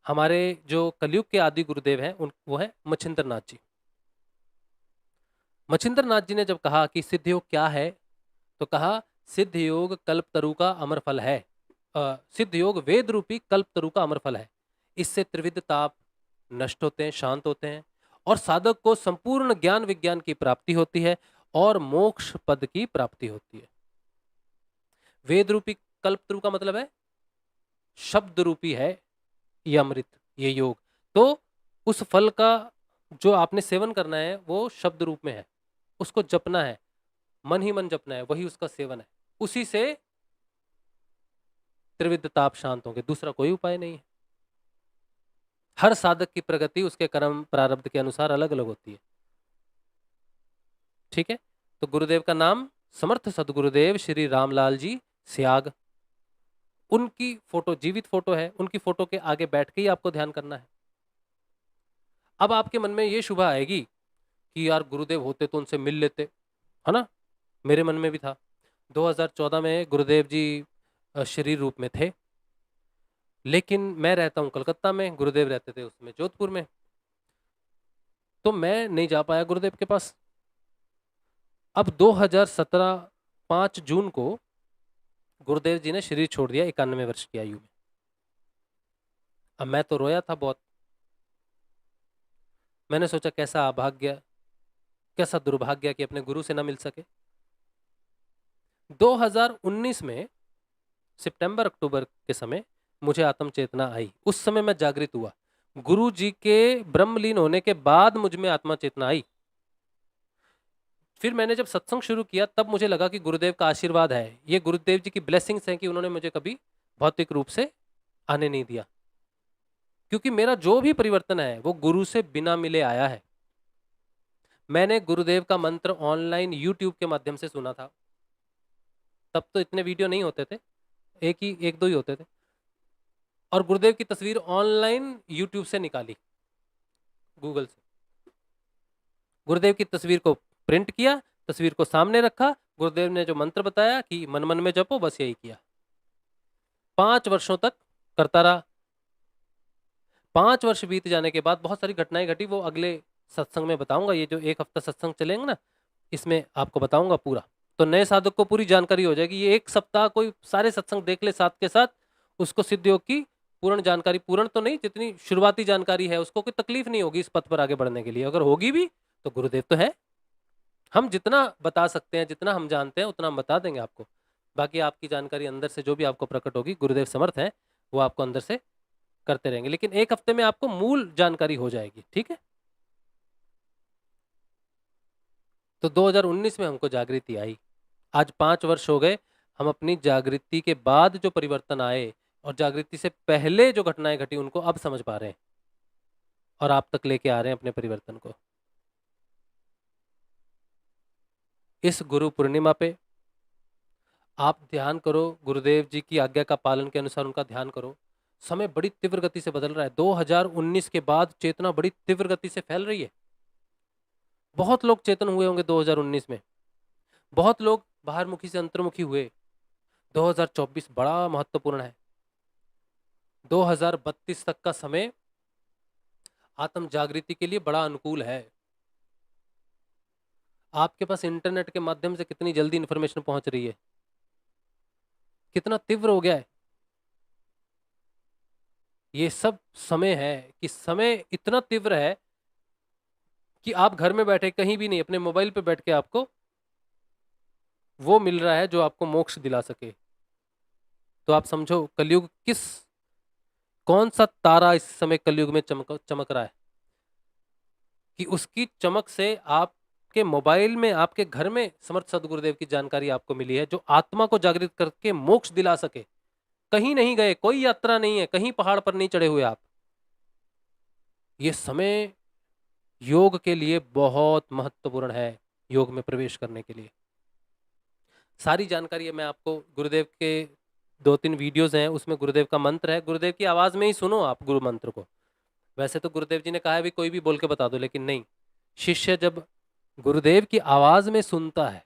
हमारे जो कलयुग के आदि गुरुदेव हैं वो है मच्छिंद्र नाथ जी। मच्छिंद्र नाथ जी ने जब कहा कि सिद्ध योग क्या है, तो कहा सिद्ध योग कल्पतरु का अमर फल है। सिद्ध योग वेद रूपी कल्पतरु का अमर फल है। इससे त्रिविध ताप नष्ट होते हैं, शांत होते हैं, और साधक को संपूर्ण ज्ञान विज्ञान की प्राप्ति होती है और मोक्ष पद की प्राप्ति होती है। वेद रूपी कल्पतरु का मतलब है शब्द रूपी है ये अमृत, ये योग। तो उस फल का जो आपने सेवन करना है वो शब्द रूप में है, उसको जपना है, मन ही मन जपना है, वही उसका सेवन है। उसी से त्रिविध ताप शांत होंगे, दूसरा कोई उपाय नहीं है। हर साधक की प्रगति उसके कर्म प्रारब्ध के अनुसार अलग अलग होती है। ठीक है। तो गुरुदेव का नाम समर्थ सदगुरुदेव श्री रामलाल जी स्याग। उनकी फोटो जीवित फोटो है, उनकी फोटो के आगे बैठ के ही आपको ध्यान करना है। अब आपके मन में ये शुभा आएगी कि यार गुरुदेव होते तो उनसे मिल लेते, है ना। मेरे मन में भी था। 2014 में गुरुदेव जी शरीर रूप में थे, लेकिन मैं रहता हूँ कलकत्ता में, गुरुदेव रहते थे उसमें जोधपुर में, तो मैं नहीं जा पाया गुरुदेव के पास। अब 2017 5 जून को गुरुदेव जी ने शरीर छोड़ दिया 91 वर्ष की आयु में। अब मैं तो रोया था बहुत। मैंने सोचा कैसा अभाग्य, कैसा दुर्भाग्य कि अपने गुरु से ना मिल सके। 2019 में सितंबर अक्टूबर के समय मुझे आत्म चेतना आई। उस समय मैं जागृत हुआ। गुरु जी के ब्रह्मलीन होने के बाद मुझ में आत्मा चेतना आई। फिर मैंने जब सत्संग शुरू किया तब मुझे लगा कि गुरुदेव का आशीर्वाद है, ये गुरुदेव जी की ब्लेसिंग्स हैं कि उन्होंने मुझे कभी भौतिक रूप से आने नहीं दिया, क्योंकि मेरा जो भी परिवर्तन है वो गुरु से बिना मिले आया है। मैंने गुरुदेव का मंत्र ऑनलाइन यूट्यूब के माध्यम से सुना था। तब तो इतने वीडियो नहीं होते थे, एक दो ही होते थे। और गुरुदेव की तस्वीर ऑनलाइन यूट्यूब से निकाली, गूगल से। गुरुदेव की तस्वीर को प्रिंट किया, तस्वीर को सामने रखा, गुरुदेव ने जो मंत्र बताया कि मन मन में जपो, बस यही किया। 5 वर्षों तक करता रहा। 5 वर्ष बीत जाने के बाद बहुत सारी घटनाएं घटी, वो अगले सत्संग में बताऊंगा। ये जो 1 हफ्ता सत्संग चलेंगे ना, इसमें आपको बताऊंगा पूरा। तो नए साधक को पूरी जानकारी हो जाएगी। ये 1 सप्ताह कोई सारे सत्संग देख ले साथ के साथ, उसको सिद्ध योग की पूर्ण जानकारी, पूर्ण तो नहीं, जितनी शुरुआती जानकारी है, उसको कोई तकलीफ नहीं होगी इस पथ पर आगे बढ़ने के लिए। अगर होगी भी तो गुरुदेव तो है, हम जितना बता सकते हैं, जितना हम जानते हैं उतना हम बता देंगे आपको। बाकी आपकी जानकारी अंदर से जो भी आपको प्रकट होगी, गुरुदेव समर्थ हैं, वो आपको अंदर से करते रहेंगे। लेकिन 1 हफ्ते में आपको मूल जानकारी हो जाएगी, ठीक है। तो 2019 में हमको जागृति आई, आज 5 वर्ष हो गए। हम अपनी जागृति के बाद जो परिवर्तन आए और जागृति से पहले जो घटनाएं घटी, उनको अब समझ पा रहे हैं और आप तक लेके आ रहे हैं अपने परिवर्तन को। इस गुरु पूर्णिमा पे आप ध्यान करो, गुरुदेव जी की आज्ञा का पालन के अनुसार उनका ध्यान करो। समय बड़ी तीव्र गति से बदल रहा है। 2019 के बाद चेतना बड़ी तीव्र गति से फैल रही है। बहुत लोग चेतन हुए होंगे 2019 में, बहुत लोग बाहरमुखी से अंतर्मुखी हुए। 2024 बड़ा महत्वपूर्ण है। 2032 तक का समय आत्म जागृति के लिए बड़ा अनुकूल है। आपके पास इंटरनेट के माध्यम से कितनी जल्दी इंफॉर्मेशन पहुंच रही है, कितना तीव्र हो गया है। ये सब समय है कि समय इतना तीव्र है कि आप घर में बैठे कहीं भी नहीं, अपने मोबाइल पे बैठ के आपको वो मिल रहा है जो आपको मोक्ष दिला सके। तो आप समझो कलयुग कौन सा तारा इस समय कलयुग में चमक रहा है कि उसकी चमक से आपके मोबाइल में, आपके घर में समर्थ सदगुरुदेव की जानकारी आपको मिली है, जो आत्मा को जागृत करके मोक्ष दिला सके। कहीं नहीं गए, कोई यात्रा नहीं है, कहीं पहाड़ पर नहीं चढ़े हुए आप। ये समय योग के लिए बहुत महत्वपूर्ण है, योग में प्रवेश करने के लिए। सारी जानकारी है मैं आपको, गुरुदेव के 2-3 वीडियोस हैं, उसमें गुरुदेव का मंत्र है। गुरुदेव की आवाज में ही सुनो आप गुरु मंत्र को। वैसे तो गुरुदेव जी ने कहा है भी कोई भी बोल के बता दो, लेकिन नहीं, शिष्य जब गुरुदेव की आवाज में सुनता है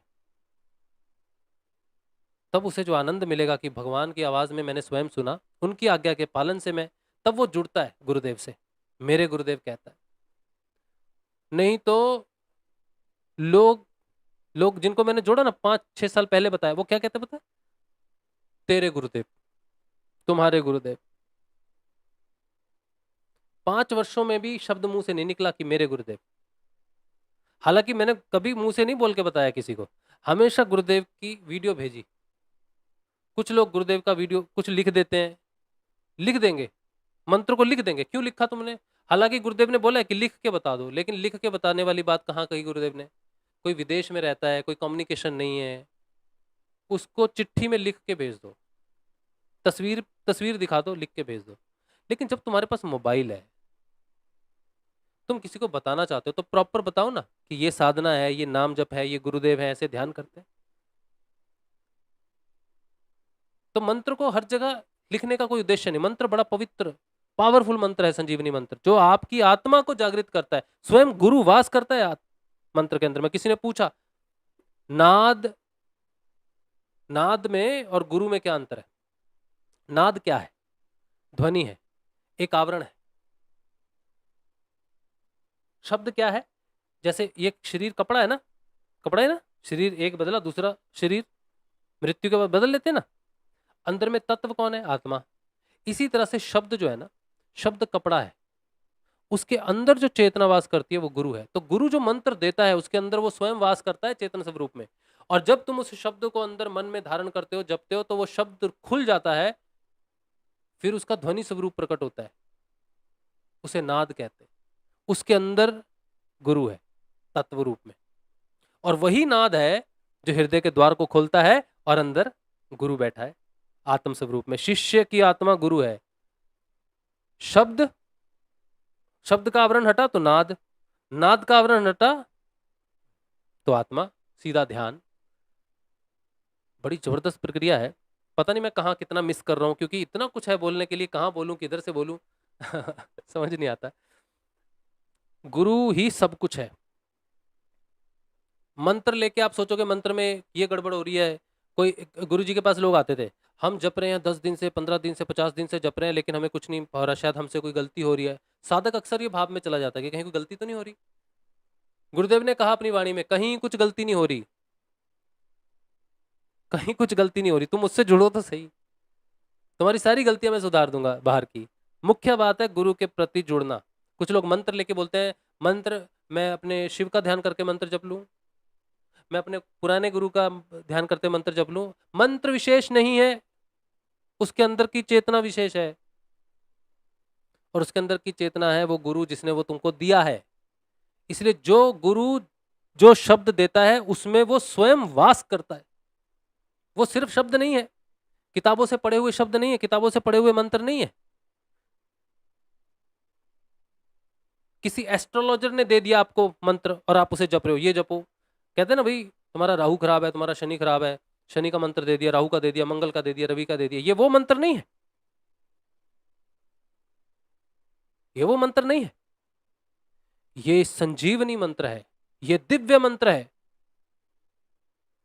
तब उसे जो आनंद मिलेगा कि भगवान की आवाज में मैंने स्वयं सुना, उनकी आज्ञा के पालन से मैं, तब वो जुड़ता है गुरुदेव से। मेरे गुरुदेव कहता है। नहीं तो लोग जिनको मैंने जोड़ा ना 5-6 साल पहले बताया, वो क्या कहते पता है? तेरे गुरुदेव, तुम्हारे गुरुदेव। 5 वर्षों में भी शब्द मुंह से नहीं निकला कि मेरे गुरुदेव। हालांकि मैंने कभी मुंह से नहीं बोल के बताया किसी को, हमेशा गुरुदेव की वीडियो भेजी। कुछ लोग गुरुदेव का वीडियो कुछ लिख देते हैं, लिख देंगे, मंत्र को लिख देंगे, क्यों लिखा तुमने? हालांकि गुरुदेव ने बोला है कि लिख के बता दो, लेकिन लिख के बताने वाली बात कहाँ कही गुरुदेव ने? कोई विदेश में रहता है, कोई कम्युनिकेशन नहीं है, उसको चिट्ठी में लिख के भेज दो, तस्वीर दिखा दो, लिख के भेज दो। लेकिन जब तुम्हारे पास मोबाइल है, तुम किसी को बताना चाहते हो तो प्रॉपर बताओ ना कि ये साधना है, ये नाम जप है, ये गुरुदेव है, ऐसे ध्यान करते हैं। तो मंत्र को हर जगह लिखने का कोई उद्देश्य नहीं। मंत्र बड़ा पवित्र पावरफुल मंत्र है, संजीवनी मंत्र, जो आपकी आत्मा को जागृत करता है। स्वयं गुरु वास करता है मंत्र के अंदर में। किसी ने पूछा नाद में और गुरु में क्या अंतर है? नाद क्या है? ध्वनि है, एक आवरण है। शब्द क्या है? जैसे ये शरीर कपड़ा है ना, कपड़ा है ना, शरीर एक बदला, दूसरा शरीर मृत्यु के बाद बदल लेते हैं ना। अंदर में तत्व कौन है? आत्मा। इसी तरह से शब्द जो है ना, शब्द कपड़ा है, उसके अंदर जो चेतना वास करती है वो गुरु है। तो गुरु जो मंत्र देता है उसके अंदर वो स्वयं वास करता है चेतन स्वरूप में। और जब तुम उस शब्द को अंदर मन में धारण करते हो, जपते हो, तो वो शब्द खुल जाता है, फिर उसका ध्वनि स्वरूप प्रकट होता है, उसे नाद कहते हैं। उसके अंदर गुरु है तत्व रूप में, और वही नाद है जो हृदय के द्वार को खोलता है और अंदर गुरु बैठा है आत्म स्वरूप में। शिष्य की आत्मा गुरु है। शब्द का आवरण हटा तो नाद का आवरण हटा तो आत्मा, सीधा ध्यान। बड़ी जबरदस्त प्रक्रिया है। पता नहीं मैं कहाँ कितना मिस कर रहा हूँ, क्योंकि इतना कुछ है बोलने के लिए, कहाँ बोलूँ किधर से बोलूँ समझ नहीं आता। गुरु ही सब कुछ है। मंत्र लेके आप सोचोगे मंत्र में ये गड़बड़ हो रही है। कोई गुरु जी के पास लोग आते थे, हम जप रहे हैं 10 दिन से, 15 दिन से, 50 दिन से जप रहे हैं, लेकिन हमें कुछ नहीं हो रहा, शायद हमसे कोई गलती हो रही है। साधक अक्सर ये भाव में चला जाता है कि कहीं कोई गलती तो नहीं हो रही। गुरुदेव ने कहा अपनी वाणी में, कहीं कुछ गलती नहीं हो रही, कहीं कुछ गलती नहीं हो रही, तुम मुझसे जुड़ो तो सही, तुम्हारी सारी गलतियां मैं सुधार दूंगा बाहर की। मुख्य बात है गुरु के प्रति जुड़ना। कुछ लोग मंत्र लेके बोलते हैं, मंत्र मैं अपने शिव का ध्यान करके मंत्र जप लूं, मैं अपने पुराने गुरु का ध्यान करते मंत्र जप लूं। मंत्र विशेष नहीं है, उसके अंदर की चेतना विशेष है, और उसके अंदर की चेतना है वो गुरु जिसने वो तुमको दिया है। इसलिए जो गुरु जो शब्द देता है उसमें वो स्वयं वास करता है। वो सिर्फ शब्द नहीं है, किताबों से पढ़े हुए शब्द नहीं है, किताबों से पढ़े हुए मंत्र नहीं है, किसी एस्ट्रोलॉजर ने दे दिया आपको मंत्र और आप उसे जप रहे हो, ये जपो। कहते हैं ना भाई तुम्हारा राहु खराब है, तुम्हारा शनि खराब है, शनि का मंत्र दे दिया, राहु का दे दिया, मंगल का दे दिया, रवि का दे दिया, ये वो मंत्र नहीं है, ये वो मंत्र नहीं है। ये संजीवनी मंत्र है, ये दिव्य मंत्र है,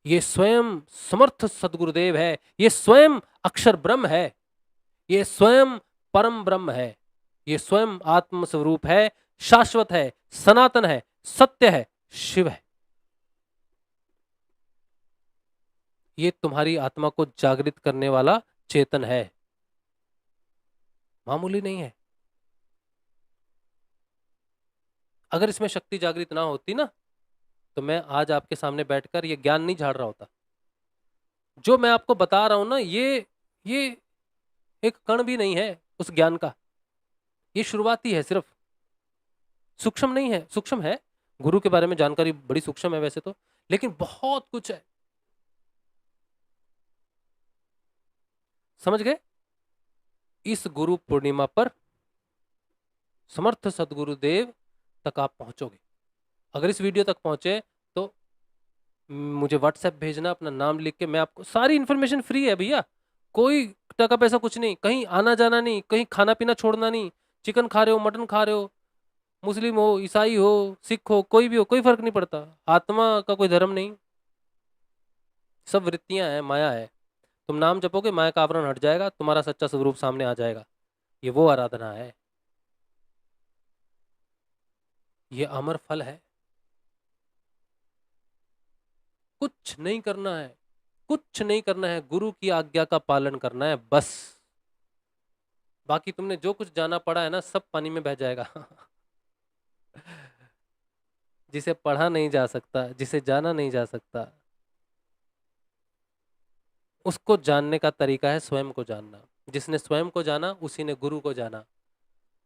ये स्वयं समर्थ सदगुरुदेव है, ये स्वयं अक्षर ब्रह्म है, ये स्वयं परम ब्रह्म है, ये स्वयं आत्म स्वरूप है, शाश्वत है, सनातन है, सत्य है, शिव है। ये तुम्हारी आत्मा को जागृत करने वाला चेतन है, मामूली नहीं है। अगर इसमें शक्ति जागृत ना होती ना, तो मैं आज आपके सामने बैठकर ये ज्ञान नहीं झाड़ रहा होता। जो मैं आपको बता रहा हूं ना, ये एक कण भी नहीं है उस ज्ञान का, ये शुरुआती है सिर्फ, सूक्ष्म नहीं है। सूक्ष्म है, गुरु के बारे में जानकारी बड़ी सूक्ष्म है वैसे तो, लेकिन बहुत कुछ है। समझ गए? इस गुरु पूर्णिमा पर समर्थ सदगुरुदेव तक आप पहुंचोगे। अगर इस वीडियो तक पहुंचे तो मुझे व्हाट्सएप भेजना, अपना नाम लिख के, मैं आपको सारी इन्फॉर्मेशन फ्री है भैया, कोई टका पैसा कुछ नहीं, कहीं आना जाना नहीं, कहीं खाना पीना छोड़ना नहीं। चिकन खा रहे हो, मटन खा रहे हो, मुस्लिम हो, ईसाई हो, सिख हो, कोई भी हो, कोई फर्क नहीं पड़ता। आत्मा का कोई धर्म नहीं, सब वृत्तियां हैं, माया है। तुम नाम जपोगे, माया का आवरण हट जाएगा, तुम्हारा सच्चा स्वरूप सामने आ जाएगा। ये वो आराधना है, ये अमर फल है। कुछ नहीं करना है, कुछ नहीं करना है, गुरु की आज्ञा का पालन करना है बस। बाकी तुमने जो कुछ जाना पड़ा है ना, सब पानी में बह जाएगा जिसे पढ़ा नहीं जा सकता, जिसे जाना नहीं जा सकता, उसको जानने का तरीका है स्वयं को जानना। जिसने स्वयं को जाना उसी ने गुरु को जाना,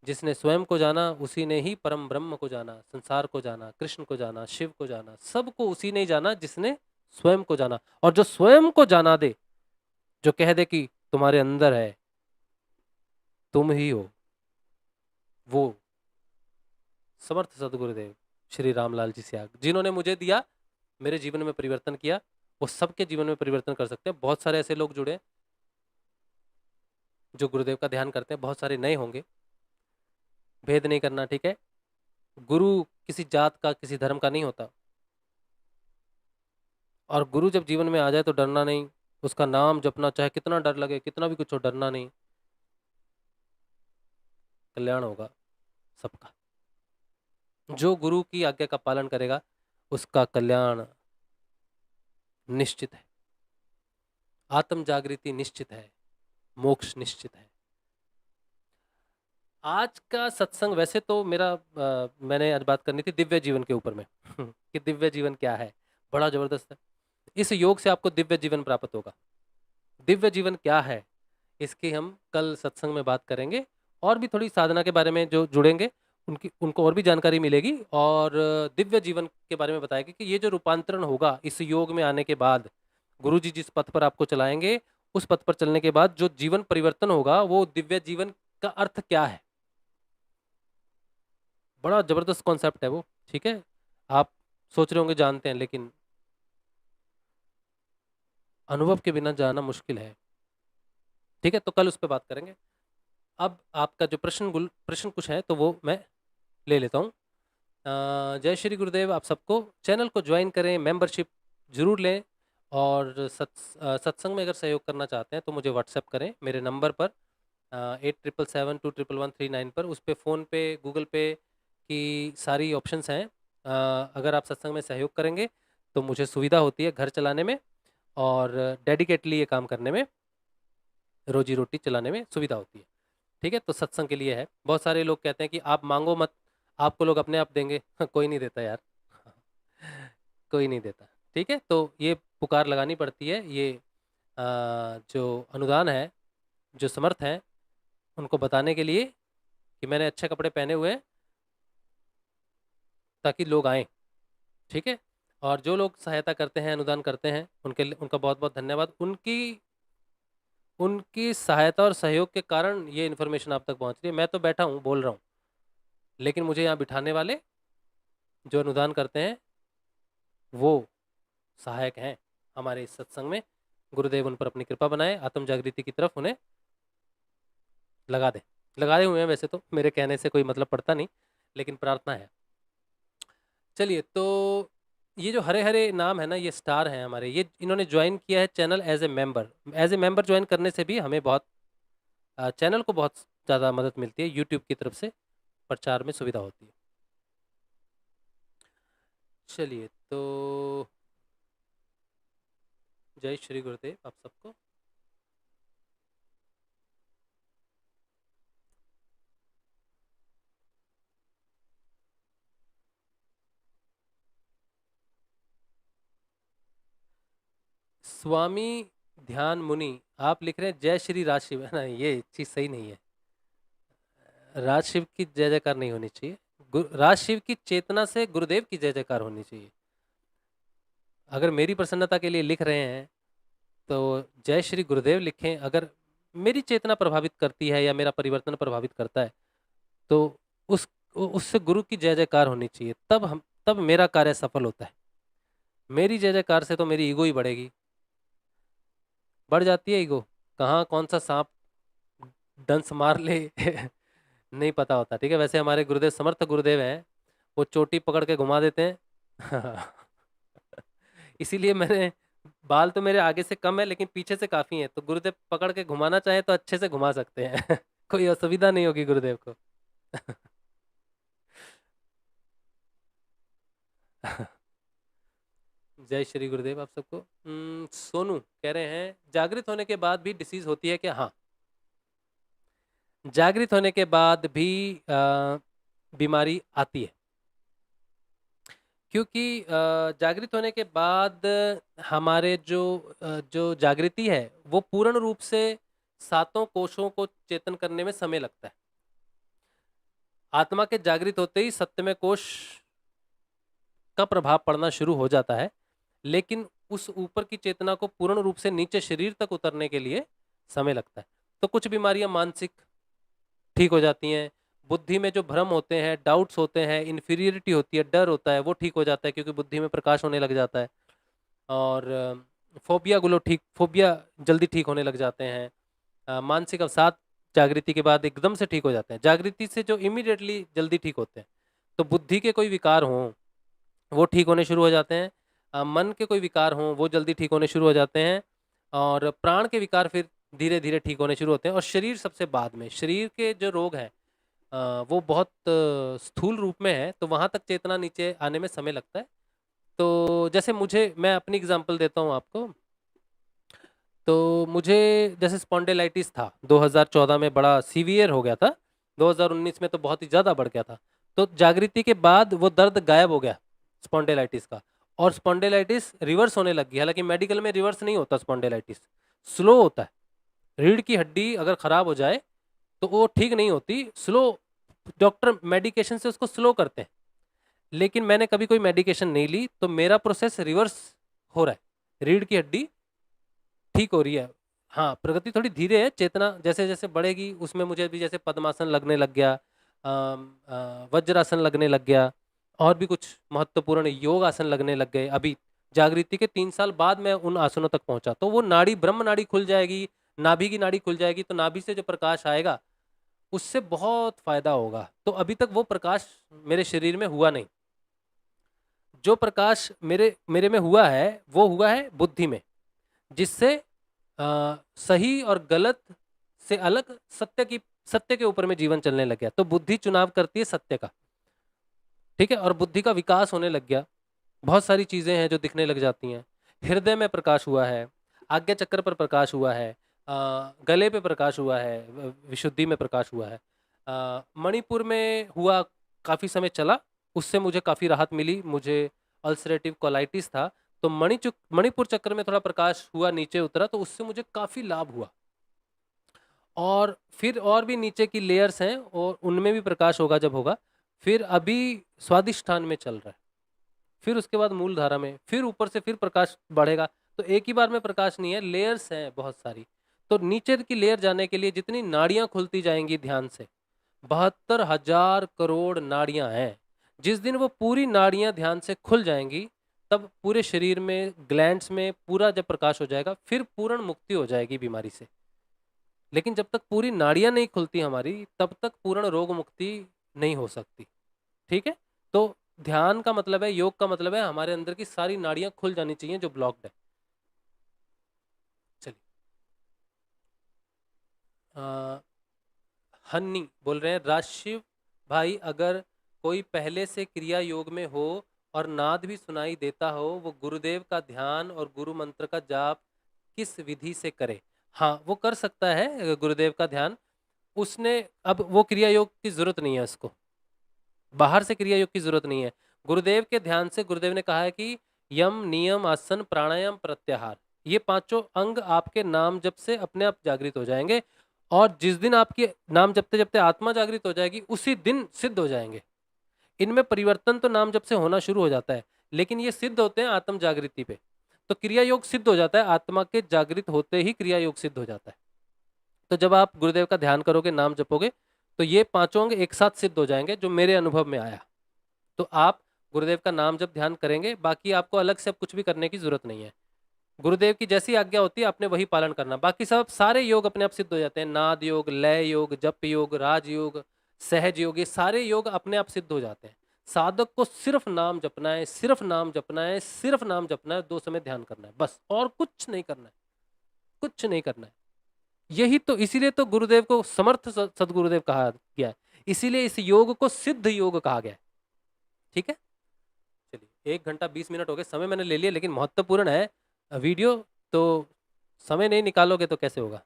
जिसने स्वयं को जाना उसी ने ही परम ब्रह्म को जाना, संसार को जाना, कृष्ण को जाना, शिव को जाना, सबको उसी ने ही जाना जिसने स्वयं को जाना। और जो स्वयं को जाना दे, जो कह दे कि तुम्हारे अंदर है, तुम ही हो, वो समर्थ सदगुरुदेव श्री रामलाल जी सियाग, जिन्होंने मुझे दिया, मेरे जीवन में परिवर्तन किया, वो सबके जीवन में परिवर्तन कर सकते हैं। बहुत सारे ऐसे लोग जुड़े जो गुरुदेव का ध्यान करते हैं, बहुत सारे नए होंगे। भेद नहीं करना, ठीक है? गुरु किसी जात का, किसी धर्म का नहीं होता। और गुरु जब जीवन में आ जाए तो डरना नहीं, उसका नाम जपना, चाहे कितना डर लगे, कितना भी कुछ हो, डरना नहीं, कल्याण होगा सबका। जो गुरु की आज्ञा का पालन करेगा उसका कल्याण निश्चित है, आत्म जागृति निश्चित है, मोक्ष निश्चित है। आज का सत्संग वैसे तो मेरा मैंने आज बात करनी थी दिव्य जीवन के ऊपर में कि दिव्य जीवन क्या है, बड़ा जबरदस्त है। इस योग से आपको दिव्य जीवन प्राप्त होगा। दिव्य जीवन क्या है इसकी हम कल सत्संग में बात करेंगे, और भी थोड़ी साधना के बारे में जो जुड़ेंगे उनको और भी जानकारी मिलेगी, और दिव्य जीवन के बारे में बताएगी कि ये जो रूपांतरण होगा इस योग में आने के बाद, गुरु जी जिस पथ पर आपको चलाएंगे उस पथ पर चलने के बाद जो जीवन परिवर्तन होगा, वो दिव्य जीवन का अर्थ क्या है। बड़ा जबरदस्त कॉन्सेप्ट है वो, ठीक है? आप सोच रहे होंगे जानते हैं, लेकिन अनुभव के बिना जाना मुश्किल है। ठीक है, तो कल उस पर बात करेंगे। अब आपका जो प्रश्न कुछ है तो वो मैं ले लेता हूँ। जय श्री गुरुदेव आप सबको। चैनल को ज्वाइन करें, मेंबरशिप जरूर लें, और सत्संग में अगर सहयोग करना चाहते हैं तो मुझे व्हाट्सएप करें मेरे नंबर पर 8777211339 पर। उस पर फ़ोन पे, गूगल पे की सारी ऑप्शंस हैं। अगर आप सत्संग में सहयोग करेंगे तो मुझे सुविधा होती है घर चलाने में, और डेडिकेटली ये काम करने में, रोजी रोटी चलाने में सुविधा होती है। ठीक है, तो सत्संग के लिए है। बहुत सारे लोग कहते हैं कि आप मांगो मत, आपको लोग अपने आप देंगे। कोई नहीं देता यार। कोई नहीं देता। ठीक है, तो ये पुकार लगानी पड़ती है। ये जो अनुदान है, जो समर्थ है, उनको बताने के लिए कि मैंने अच्छे कपड़े पहने हुए हैं ताकि लोग आएं। ठीक है, और जो लोग सहायता करते हैं, अनुदान करते हैं, उनका बहुत बहुत धन्यवाद। उनकी उनकी सहायता और सहयोग के कारण ये इन्फॉर्मेशन आप तक पहुंच रही है। मैं तो बैठा हूँ बोल रहा हूँ, लेकिन मुझे यहाँ बिठाने वाले जो अनुदान करते हैं वो सहायक हैं हमारे इस सत्संग में। गुरुदेव उन पर अपनी कृपा बनाए, आत्म जागृति की तरफ उन्हें लगाए हुए हैं। वैसे तो मेरे कहने से कोई मतलब पड़ता नहीं, लेकिन प्रार्थना है। चलिए, तो ये जो हरे हरे नाम है ना, ये स्टार हैं हमारे। ये इन्होंने ज्वाइन किया है channel as a member. As a member join करने से भी हमें बहुत, चैनल को बहुत ज़्यादा मदद मिलती है। यूट्यूब की तरफ से प्रचार में सुविधा होती है। चलिए, तो जय श्री गुरुदेव आप सबको। स्वामी ध्यान मुनि आप लिख रहे हैं जय श्री राजशिव, है ना? ये चीज़ सही नहीं है। राजशिव की जय जयकार नहीं होनी चाहिए। राजशिव की चेतना से गुरुदेव की जय जयकार होनी चाहिए। अगर मेरी प्रसन्नता के लिए लिख रहे हैं तो जय श्री गुरुदेव लिखें। अगर मेरी चेतना प्रभावित करती है या मेरा परिवर्तन प्रभावित करता है तो उस उससे गुरु की जय जयकार होनी चाहिए। तब मेरा कार्य सफल होता है। मेरी जय जयकार से तो मेरी ईगो ही बढ़ेगी। बढ़ जाती है ईगो, कहाँ कौन सा सांप डंस मार ले नहीं पता होता। ठीक है, वैसे हमारे गुरुदेव समर्थ गुरुदेव हैं, वो चोटी पकड़ के घुमा देते हैं। इसीलिए मैंने, बाल तो मेरे आगे से कम है लेकिन पीछे से काफी है, तो गुरुदेव पकड़ के घुमाना चाहे तो अच्छे से घुमा सकते हैं। कोई असुविधा नहीं होगी गुरुदेव को। जय श्री गुरुदेव आप सबको। सोनू कह रहे हैं जागृत होने के बाद भी डिसीज होती है क्या? हाँ, जागृत होने के बाद भी बीमारी आती है, क्योंकि जागृत होने के बाद हमारे जो जागृति है वो पूर्ण रूप से सातों कोशों को चेतन करने में समय लगता है। आत्मा के जागृत होते ही सप्तम कोश का प्रभाव पड़ना शुरू हो जाता है, लेकिन उस ऊपर की चेतना को पूर्ण रूप से नीचे शरीर तक उतरने के लिए समय लगता है। तो कुछ बीमारियां मानसिक ठीक हो जाती हैं, बुद्धि में जो भ्रम होते हैं, डाउट्स होते हैं, इन्फीरियरिटी होती है, डर होता है, वो ठीक हो जाता है क्योंकि बुद्धि में प्रकाश होने लग जाता है। और फोबिया जल्दी ठीक होने लग जाते हैं। मानसिक अवसाद जागृति के बाद एकदम से ठीक हो जाते हैं, जागृति से जो इमीडिएटली जल्दी ठीक होते हैं। तो बुद्धि के कोई विकार हों वो ठीक होने शुरू हो जाते हैं, मन के कोई विकार हों वो जल्दी ठीक होने शुरू हो जाते हैं, और प्राण के विकार फिर धीरे धीरे ठीक होने शुरू होते हैं। और शरीर सबसे बाद में। शरीर के जो रोग हैं वो बहुत स्थूल रूप में है, तो वहाँ तक चेतना नीचे आने में समय लगता है। तो जैसे मैं अपनी एग्जांपल देता हूँ आपको। तो मुझे जैसे स्पॉन्डिलाइटिस था 2014 में, बड़ा सीवियर हो गया था। 2019 में तो बहुत ही ज़्यादा बढ़ गया था। तो जागृति के बाद वो दर्द गायब हो गया स्पॉन्डिलाइटिस का, और स्पॉन्डिलाइटिस रिवर्स होने लग गई। हालांकि मेडिकल में रिवर्स नहीं होता स्पॉन्डिलाइटिस, स्लो होता है। रीढ़ की हड्डी अगर खराब हो जाए तो वो ठीक नहीं होती, स्लो। डॉक्टर मेडिकेशन से उसको स्लो करते हैं, लेकिन मैंने कभी कोई मेडिकेशन नहीं ली, तो मेरा प्रोसेस रिवर्स हो रहा है। रीढ़ की हड्डी ठीक हो रही है। हाँ, प्रगति थोड़ी धीरे है, चेतना जैसे जैसे बढ़ेगी उसमें मुझे भी जैसे पद्मासन लगने लग गया, वज्रासन लगने लग गया, और भी कुछ महत्वपूर्ण योग आसन लगने लग गए। अभी जागृति के 3 साल बाद मैं उन आसनों तक पहुंचा, तो वो नाड़ी, ब्रह्म नाड़ी खुल जाएगी, नाभि की नाड़ी खुल जाएगी तो नाभि से जो प्रकाश आएगा उससे बहुत फायदा होगा। तो अभी तक वो प्रकाश मेरे शरीर में हुआ नहीं। जो प्रकाश मेरे मेरे में हुआ है वो हुआ है बुद्धि में, जिससे सही और गलत से अलग सत्य के ऊपर में जीवन चलने लग गया। तो बुद्धि चुनाव करती है सत्य का, ठीक है, और बुद्धि का विकास होने लग गया। बहुत सारी चीजें हैं जो दिखने लग जाती हैं। हृदय में प्रकाश हुआ है, आज्ञा चक्र पर प्रकाश हुआ है, गले पे प्रकाश हुआ है, विशुद्धि में प्रकाश हुआ है, मणिपुर में हुआ, काफी समय चला, उससे मुझे काफी राहत मिली। मुझे अल्सरेटिव कोलाइटिस था, तो मणिपुर चक्र में थोड़ा प्रकाश हुआ, नीचे उतरा, तो उससे मुझे काफी लाभ हुआ। और फिर और भी नीचे की लेयर्स हैं और उनमें भी प्रकाश होगा जब होगा। फिर अभी स्वादिष्ठान में चल रहा है, फिर उसके बाद मूल धारा में, फिर ऊपर से फिर प्रकाश बढ़ेगा। तो एक ही बार में प्रकाश नहीं है, लेयर्स हैं बहुत सारी। तो नीचे की लेयर जाने के लिए जितनी नाड़ियां खुलती जाएंगी ध्यान से, 72,000 करोड़ नाड़ियां हैं। जिस दिन वो पूरी नाड़ियां ध्यान से खुल जाएंगी, तब पूरे शरीर में, ग्लैंड्स में पूरा जब प्रकाश हो जाएगा, फिर पूर्ण मुक्ति हो जाएगी बीमारी से। लेकिन जब तक पूरी नाड़ियां नहीं खुलती हमारी, तब तक पूर्ण रोग मुक्ति नहीं हो सकती। ठीक है, तो ध्यान का मतलब है, योग का मतलब है, हमारे अंदर की सारी नाड़ियां खुल जानी चाहिए जो ब्लॉक्ड है। चलिए, हन्नी बोल रहे हैं, राशिव भाई, अगर कोई पहले से क्रिया योग में हो और नाद भी सुनाई देता हो, वो गुरुदेव का ध्यान और गुरु मंत्र का जाप किस विधि से करे? हाँ, वो कर सकता है गुरुदेव का ध्यान। उसने, अब वो क्रिया योग की जरूरत नहीं है, उसको बाहर से क्रिया योग की जरूरत नहीं है। गुरुदेव के ध्यान से, गुरुदेव ने कहा है कि यम, नियम, आसन, प्राणायाम, प्रत्याहार, ये पांचों अंग आपके नाम जप से अपने आप जागृत हो जाएंगे। और जिस दिन आपकी नाम जपते जपते आत्मा जागृत हो जाएगी, उसी दिन सिद्ध हो जाएंगे। इनमें परिवर्तन तो नाम जप से होना शुरू हो जाता है, लेकिन ये सिद्ध होते हैं आत्म जागृति पे। तो क्रिया योग सिद्ध हो जाता है, आत्मा के जागृत होते ही क्रिया योग सिद्ध हो जाता है। तो जब आप गुरुदेव का ध्यान करोगे, नाम जपोगे, तो ये पांचों अंग एक साथ सिद्ध हो जाएंगे, जो मेरे अनुभव में आया। तो आप गुरुदेव का नाम जब ध्यान करेंगे, बाकी आपको अलग से अब कुछ भी करने की जरूरत नहीं है। गुरुदेव की जैसी आज्ञा होती है, आपने वही पालन करना। बाकी सब सारे योग अपने आप सिद्ध हो जाते हैं। नाद योग, लय योग, जप योग, राज योग, सहज योग, ये सारे योग अपने आप सिद्ध हो जाते हैं। साधक को सिर्फ नाम जपना है, सिर्फ नाम जपना है, सिर्फ नाम जपना है, 2 समय ध्यान करना है, बस, और कुछ नहीं करना है, कुछ नहीं करना है। यही तो, इसीलिए तो गुरुदेव को समर्थ सदगुरुदेव कहा गया है, इसीलिए इस योग को सिद्ध योग कहा गया है। ठीक है, चलिए, 1 घंटा 20 मिनट हो गए, समय मैंने ले लिया, लेकिन महत्वपूर्ण है वीडियो, तो समय नहीं निकालोगे तो कैसे होगा।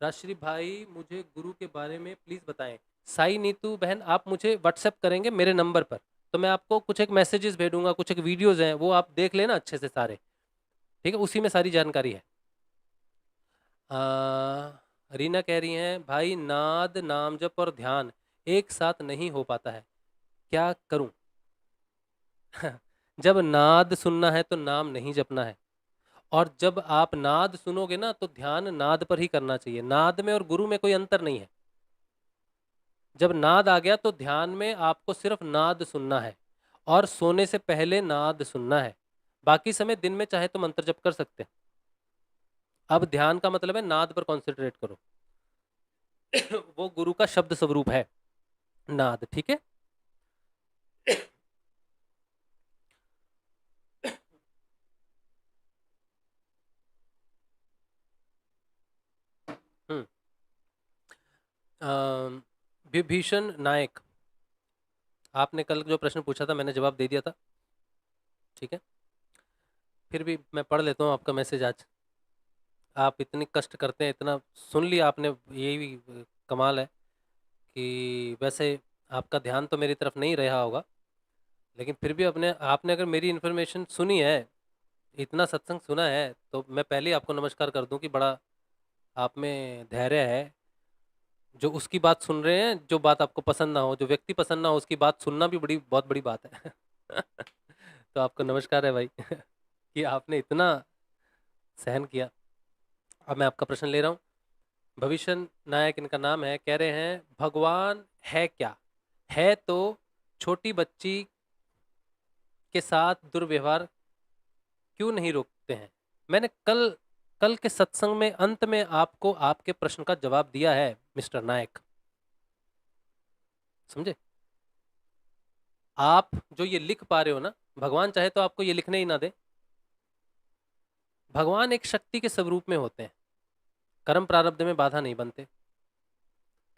राजश्री भाई, मुझे गुरु के बारे में प्लीज बताएं। साई नीतू बहन, आप मुझे व्हाट्सएप करेंगे मेरे नंबर पर, तो मैं आपको कुछ एक मैसेजेस भेजूंगा, कुछ एक वीडियोज हैं, वो आप देख लेना अच्छे से सारे। ठीक है, उसी में सारी जानकारी है। रीना कह रही हैं, भाई नाद, नाम जप और ध्यान एक साथ नहीं हो पाता है, क्या करूं? जब नाद सुनना है तो नाम नहीं जपना है, और जब आप नाद सुनोगे ना, तो ध्यान नाद पर ही करना चाहिए। नाद में और गुरु में कोई अंतर नहीं है। जब नाद आ गया तो ध्यान में आपको सिर्फ नाद सुनना है, और सोने से पहले नाद सुनना है। बाकी समय दिन में चाहे तो मंत्र जप कर सकते हैं। अब ध्यान का मतलब है नाद पर कॉन्सेंट्रेट करो। वो गुरु का शब्द स्वरूप है नाद। ठीक है, हम्म। विभीषण नायक, आपने कल जो प्रश्न पूछा था मैंने जवाब दे दिया था। ठीक है, फिर भी मैं पढ़ लेता हूँ आपका मैसेज आज। आप इतनी कष्ट करते हैं, इतना सुन लिया आपने, यही भी कमाल है। कि वैसे आपका ध्यान तो मेरी तरफ नहीं रहा होगा, लेकिन फिर भी अपने आपने अगर मेरी इन्फॉर्मेशन सुनी है, इतना सत्संग सुना है, तो मैं पहले ही आपको नमस्कार कर दूं कि बड़ा आप में धैर्य है। जो उसकी बात सुन रहे हैं, जो बात आपको पसंद ना हो, जो व्यक्ति पसंद ना हो, उसकी बात सुनना भी बहुत बड़ी बात है। तो आपको नमस्कार है भाई, कि आपने इतना सहन किया। अब मैं आपका प्रश्न ले रहा हूँ। भविष्य नायक इनका नाम है, कह रहे हैं, भगवान है क्या? है तो छोटी बच्ची के साथ दुर्व्यवहार क्यों नहीं रोकते हैं? मैंने कल कल के सत्संग में अंत में आपको आपके प्रश्न का जवाब दिया है मिस्टर नायक, समझे? आप जो ये लिख पा रहे हो ना, भगवान चाहे तो आपको ये लिखने ही ना दे। भगवान एक शक्ति के स्वरूप में होते हैं, कर्म प्रारब्ध में बाधा नहीं बनते।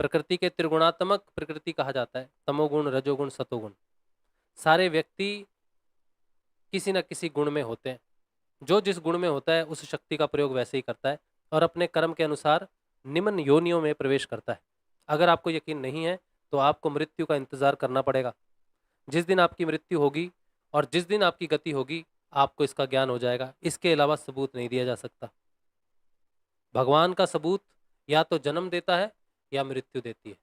प्रकृति के त्रिगुणात्मक प्रकृति कहा जाता है, तमोगुण, रजोगुण, सतोगुण। सारे व्यक्ति किसी न किसी गुण में होते हैं। जो जिस गुण में होता है उस शक्ति का प्रयोग वैसे ही करता है और अपने कर्म के अनुसार निम्न योनियों में प्रवेश करता है। अगर आपको यकीन नहीं है तो आपको मृत्यु का इंतजार करना पड़ेगा। जिस दिन आपकी मृत्यु होगी और जिस दिन आपकी गति होगी, आपको इसका ज्ञान हो जाएगा। इसके अलावा सबूत नहीं दिया जा सकता। भगवान का सबूत या तो जन्म देता है या मृत्यु देती है।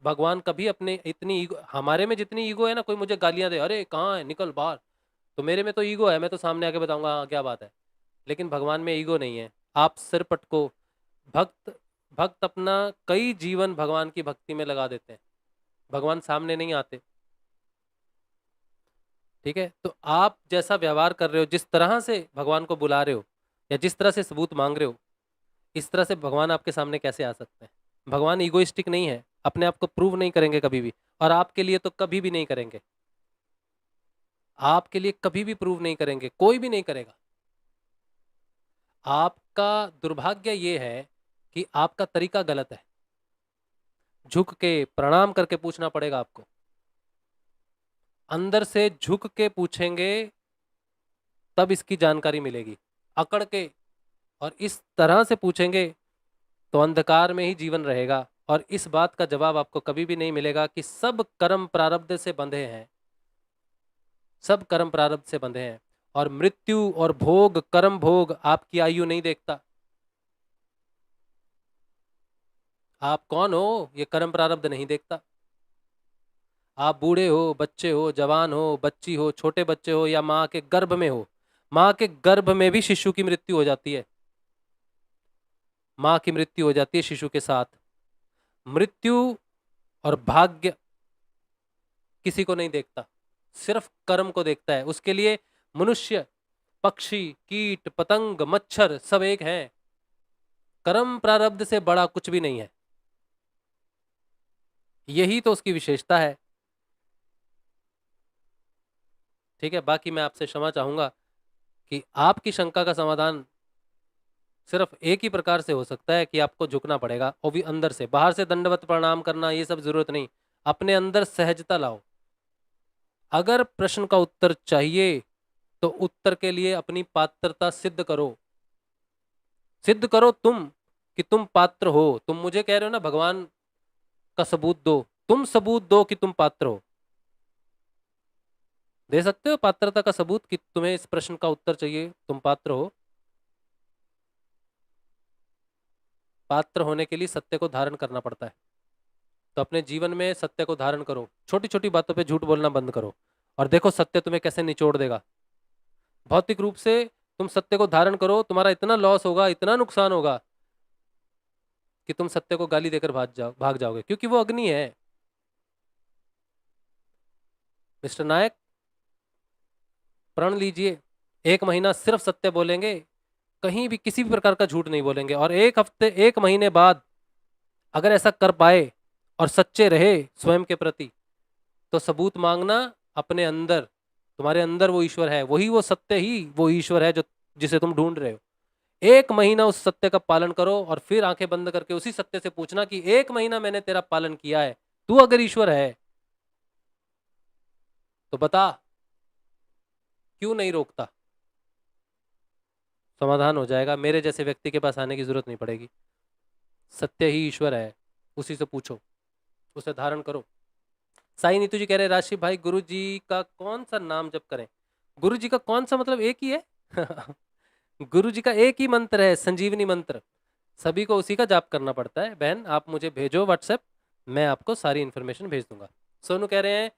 भगवान कभी अपने इतनी ईगो, हमारे में जितनी ईगो है ना, कोई मुझे गालियां दे, अरे कहाँ है, निकल बाहर, तो मेरे में तो ईगो है, मैं तो सामने आके बताऊंगा हाँ क्या बात है। लेकिन भगवान में ईगो नहीं है। आप सिर पटको। भक्त भक्त अपना कई जीवन भगवान की भक्ति में लगा देते हैं, भगवान सामने नहीं आते। ठीक है, तो आप जैसा व्यवहार कर रहे हो, जिस तरह से भगवान को बुला रहे हो या जिस तरह से सबूत मांग रहे हो, इस तरह से भगवान आपके सामने कैसे आ सकते हैं? भगवान ईगोइस्टिक नहीं है, अपने आप को प्रूव नहीं करेंगे कभी भी, और आपके लिए तो कभी भी नहीं करेंगे। आपके लिए कभी भी प्रूव नहीं करेंगे, कोई भी नहीं करेगा। आपका दुर्भाग्य ये है कि आपका तरीका गलत है। झुक के प्रणाम करके पूछना पड़ेगा आपको। अंदर से झुक के पूछेंगे तब इसकी जानकारी मिलेगी। अकड़ के और इस तरह से पूछेंगे तो अंधकार में ही जीवन रहेगा और इस बात का जवाब आपको कभी भी नहीं मिलेगा कि सब कर्म प्रारब्ध से बंधे हैं, सब कर्म प्रारब्ध से बंधे हैं। और मृत्यु और भोग, कर्म भोग आपकी आयु नहीं देखता। आप कौन हो ये कर्म प्रारब्ध नहीं देखता। आप बूढ़े हो, बच्चे हो, जवान हो, बच्ची हो, छोटे बच्चे हो या माँ के गर्भ में हो, माँ के गर्भ में भी शिशु की मृत्यु हो जाती है। माँ की मृत्यु हो जाती है शिशु के साथ। मृत्यु और भाग्य किसी को नहीं देखता, सिर्फ कर्म को देखता है। उसके लिए मनुष्य, पक्षी, कीट, पतंग, मच्छर सब एक हैं। कर्म प्रारब्ध से बड़ा कुछ भी नहीं है। यही तो उसकी विशेषता है। ठीक है, बाकी मैं आपसे क्षमा चाहूंगा कि आपकी शंका का समाधान सिर्फ एक ही प्रकार से हो सकता है कि आपको झुकना पड़ेगा, और भी अंदर से। बाहर से दंडवत प्रणाम करना ये सब जरूरत नहीं, अपने अंदर सहजता लाओ। अगर प्रश्न का उत्तर चाहिए तो उत्तर के लिए अपनी पात्रता सिद्ध करो। सिद्ध करो तुम कि तुम पात्र हो। तुम मुझे कह रहे हो ना भगवान का सबूत दो, तुम सबूत दो कि तुम पात्र हो। दे सकते हो पात्रता का सबूत कि तुम्हें इस प्रश्न का उत्तर चाहिए, तुम पात्र हो? पात्र होने के लिए सत्य को धारण करना पड़ता है। तो अपने जीवन में सत्य को धारण करो, छोटी छोटी बातों पे झूठ बोलना बंद करो और देखो सत्य तुम्हें कैसे निचोड़ देगा। भौतिक रूप से तुम सत्य को धारण करो, तुम्हारा इतना लॉस होगा, इतना नुकसान होगा कि तुम सत्य को गाली देकर भाग जाओगे, क्योंकि वो अग्नि है। मिस्टर नायक, प्रण लीजिए, 1 महीना सिर्फ सत्य बोलेंगे, कहीं भी किसी भी प्रकार का झूठ नहीं बोलेंगे। और 1 हफ्ते, 1 महीने बाद अगर ऐसा कर पाए और सच्चे रहे स्वयं के प्रति, तो सबूत मांगना अपने अंदर। तुम्हारे अंदर वो ईश्वर है, वही वो सत्य ही वो ईश्वर है जो जिसे तुम ढूंढ रहे हो। 1 महीना उस सत्य का पालन करो और फिर आंखें बंद करके उसी सत्य से पूछना कि 1 महीना मैंने तेरा पालन किया है, तू अगर ईश्वर है तो बता क्यों नहीं रोकता। समाधान हो जाएगा। मेरे जैसे व्यक्ति के पास आने की जरूरत नहीं पड़ेगी। सत्य ही ईश्वर है, उसी से पूछो, उसे धारण करो। साई नीतू जी कह रहे राशि भाई, गुरु जी का कौन सा नाम जप करें? गुरु जी का कौन सा मतलब एक ही है। गुरु जी का एक ही मंत्र है, संजीवनी मंत्र। सभी को उसी का जाप करना पड़ता है। बहन आप मुझे भेजो व्हाट्सएप, मैं आपको सारी इन्फॉर्मेशन भेज दूंगा। सोनू कह रहे हैं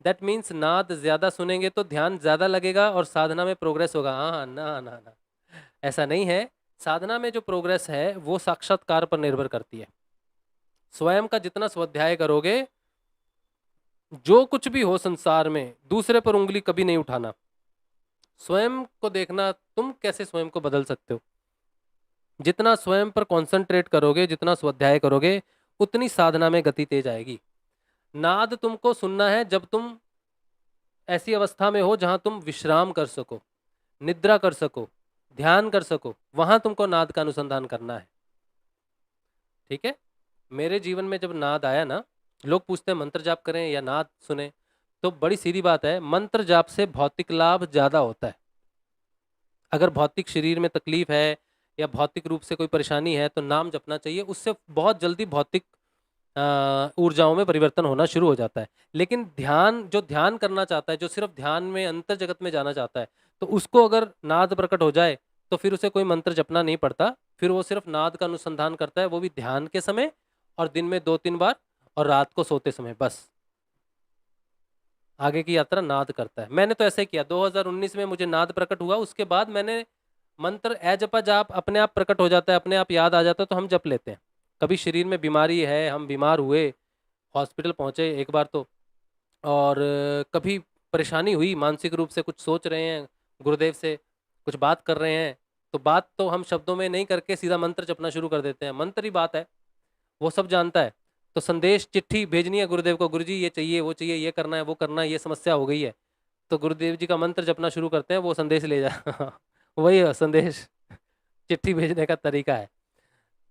दैट मीन्स नाद ज्यादा सुनेंगे तो ध्यान ज्यादा लगेगा और साधना में प्रोग्रेस होगा। हाँ, ना ना ना, ऐसा नहीं है। साधना में जो प्रोग्रेस है वो साक्षात्कार पर निर्भर करती है। स्वयं का जितना स्वाध्याय करोगे, जो कुछ भी हो संसार में, दूसरे पर उंगली कभी नहीं उठाना। स्वयं को देखना, तुम कैसे स्वयं को बदल सकते हो। जितना स्वयं पर कंसंट्रेट करोगे, जितना स्वाध्याय करोगे, उतनी साधना में गति तेज आएगी। नाद तुमको सुनना है जब तुम ऐसी अवस्था में हो जहां तुम विश्राम कर सको, निद्रा कर सको, ध्यान कर सको, वहां तुमको नाद का अनुसंधान करना है। ठीक है। मेरे जीवन में जब नाद आया ना, लोग पूछते हैं मंत्र जाप करें या नाद सुने, तो बड़ी सीधी बात है, मंत्र जाप से भौतिक लाभ ज्यादा होता है। अगर भौतिक शरीर में तकलीफ है या भौतिक रूप से कोई परेशानी है तो नाम जपना चाहिए, उससे बहुत जल्दी भौतिक ऊर्जाओं में परिवर्तन होना शुरू हो जाता है। लेकिन ध्यान, जो ध्यान करना चाहता है, जो सिर्फ ध्यान में अंतर जगत में जाना चाहता है, तो उसको अगर नाद प्रकट हो जाए तो फिर उसे कोई मंत्र जपना नहीं पड़ता, फिर वो सिर्फ नाद का अनुसंधान करता है, वो भी ध्यान के समय और दिन में 2-3 बार और रात को सोते समय, बस आगे की यात्रा नाद करता है। मैंने तो ऐसे किया, 2019 में मुझे नाद प्रकट हुआ, उसके बाद मैंने मंत्र जपा जाप अपने आप प्रकट हो जाता है, अपने आप याद आ जाता है तो हम जप लेते हैं। कभी शरीर में बीमारी है, हम बीमार हुए, हॉस्पिटल पहुंचे एक बार तो, और कभी परेशानी हुई मानसिक रूप से, कुछ सोच रहे हैं गुरुदेव से, कुछ बात कर रहे हैं, तो बात तो हम शब्दों में नहीं करके सीधा मंत्र जपना शुरू कर देते हैं। मंत्र ही बात है, वो सब जानता है। तो संदेश चिट्ठी भेजनी है गुरुदेव को, गुरुजी ये चाहिए, वो चाहिए, ये करना है, वो करना है, ये समस्या हो गई है, तो गुरुदेव जी का मंत्र जपना शुरू करते हैं, वो संदेश ले जा वही है संदेश, चिट्ठी भेजने का तरीका है।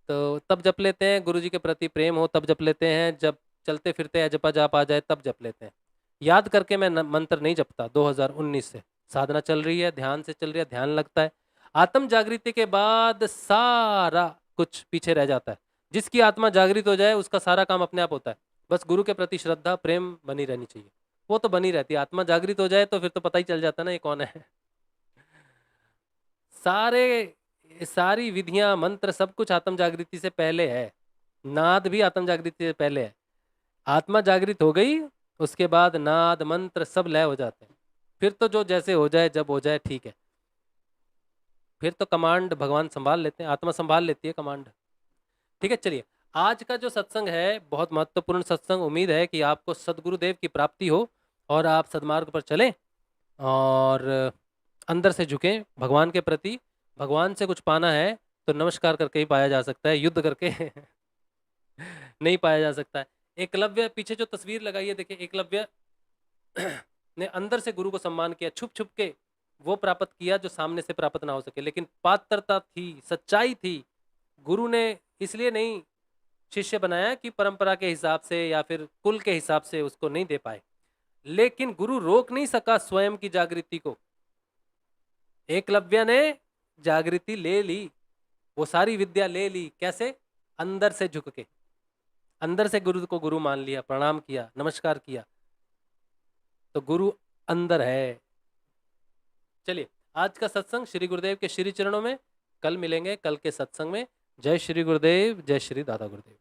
तो तब जप लेते हैं, गुरु जी के प्रति प्रेम हो तब जप लेते हैं, जब चलते फिरते जपा जाप आ जाए तब जप लेते हैं। याद करके मैं मंत्र नहीं जपता 2019 से। साधना चल रही है, ध्यान से चल रही है, ध्यान लगता है, आत्म जागृति के बाद सारा कुछ पीछे रह जाता है। जिसकी आत्मा जागृत हो जाए उसका सारा काम अपने आप होता है। बस गुरु के प्रति श्रद्धा प्रेम बनी रहनी चाहिए, वो तो बनी रहती है। आत्मा जागृत हो जाए तो फिर तो पता ही चल जाता है ना ये कौन है। सारे सारी विधियां मंत्र सब कुछ आत्म जागृति से पहले है, नाद भी आत्म जागृति से पहले है। आत्मा जागृत हो गई, उसके बाद नाद मंत्र सब लय हो जाते हैं। फिर तो जो जैसे हो जाए, जब हो जाए, ठीक है। फिर तो कमांड भगवान संभाल लेते हैं, आत्मा संभाल लेती है कमांड। ठीक है, चलिए आज का जो सत्संग है बहुत महत्वपूर्ण सत्संग। उम्मीद है कि आपको सदगुरुदेव की प्राप्ति हो और आप सदमार्ग पर चलें और अंदर से झुकें भगवान के प्रति। भगवान से कुछ पाना है तो नमस्कार करके ही पाया जा सकता है, युद्ध करके नहीं पाया जा सकता है। एकलव्य, पीछे जो तस्वीर लगाई है देखिए, एकलव्य ने अंदर से गुरु को सम्मान किया, छुप छुप के वो प्राप्त किया जो सामने से प्राप्त ना हो सके। लेकिन पात्रता थी, सच्चाई थी। गुरु ने इसलिए नहीं शिष्य बनाया कि परंपरा के हिसाब से या फिर कुल के हिसाब से उसको नहीं दे पाए, लेकिन गुरु रोक नहीं सका स्वयं की जागृति को। एकलव्य ने जागृति ले ली, वो सारी विद्या ले ली, कैसे? अंदर से झुक के, अंदर से गुरु को गुरु मान लिया, प्रणाम किया, नमस्कार किया, तो गुरु अंदर है। चलिए आज का सत्संग श्री गुरुदेव के श्री चरणों में, कल मिलेंगे कल के सत्संग में। जय श्री गुरुदेव, जय श्री दादा गुरुदेव।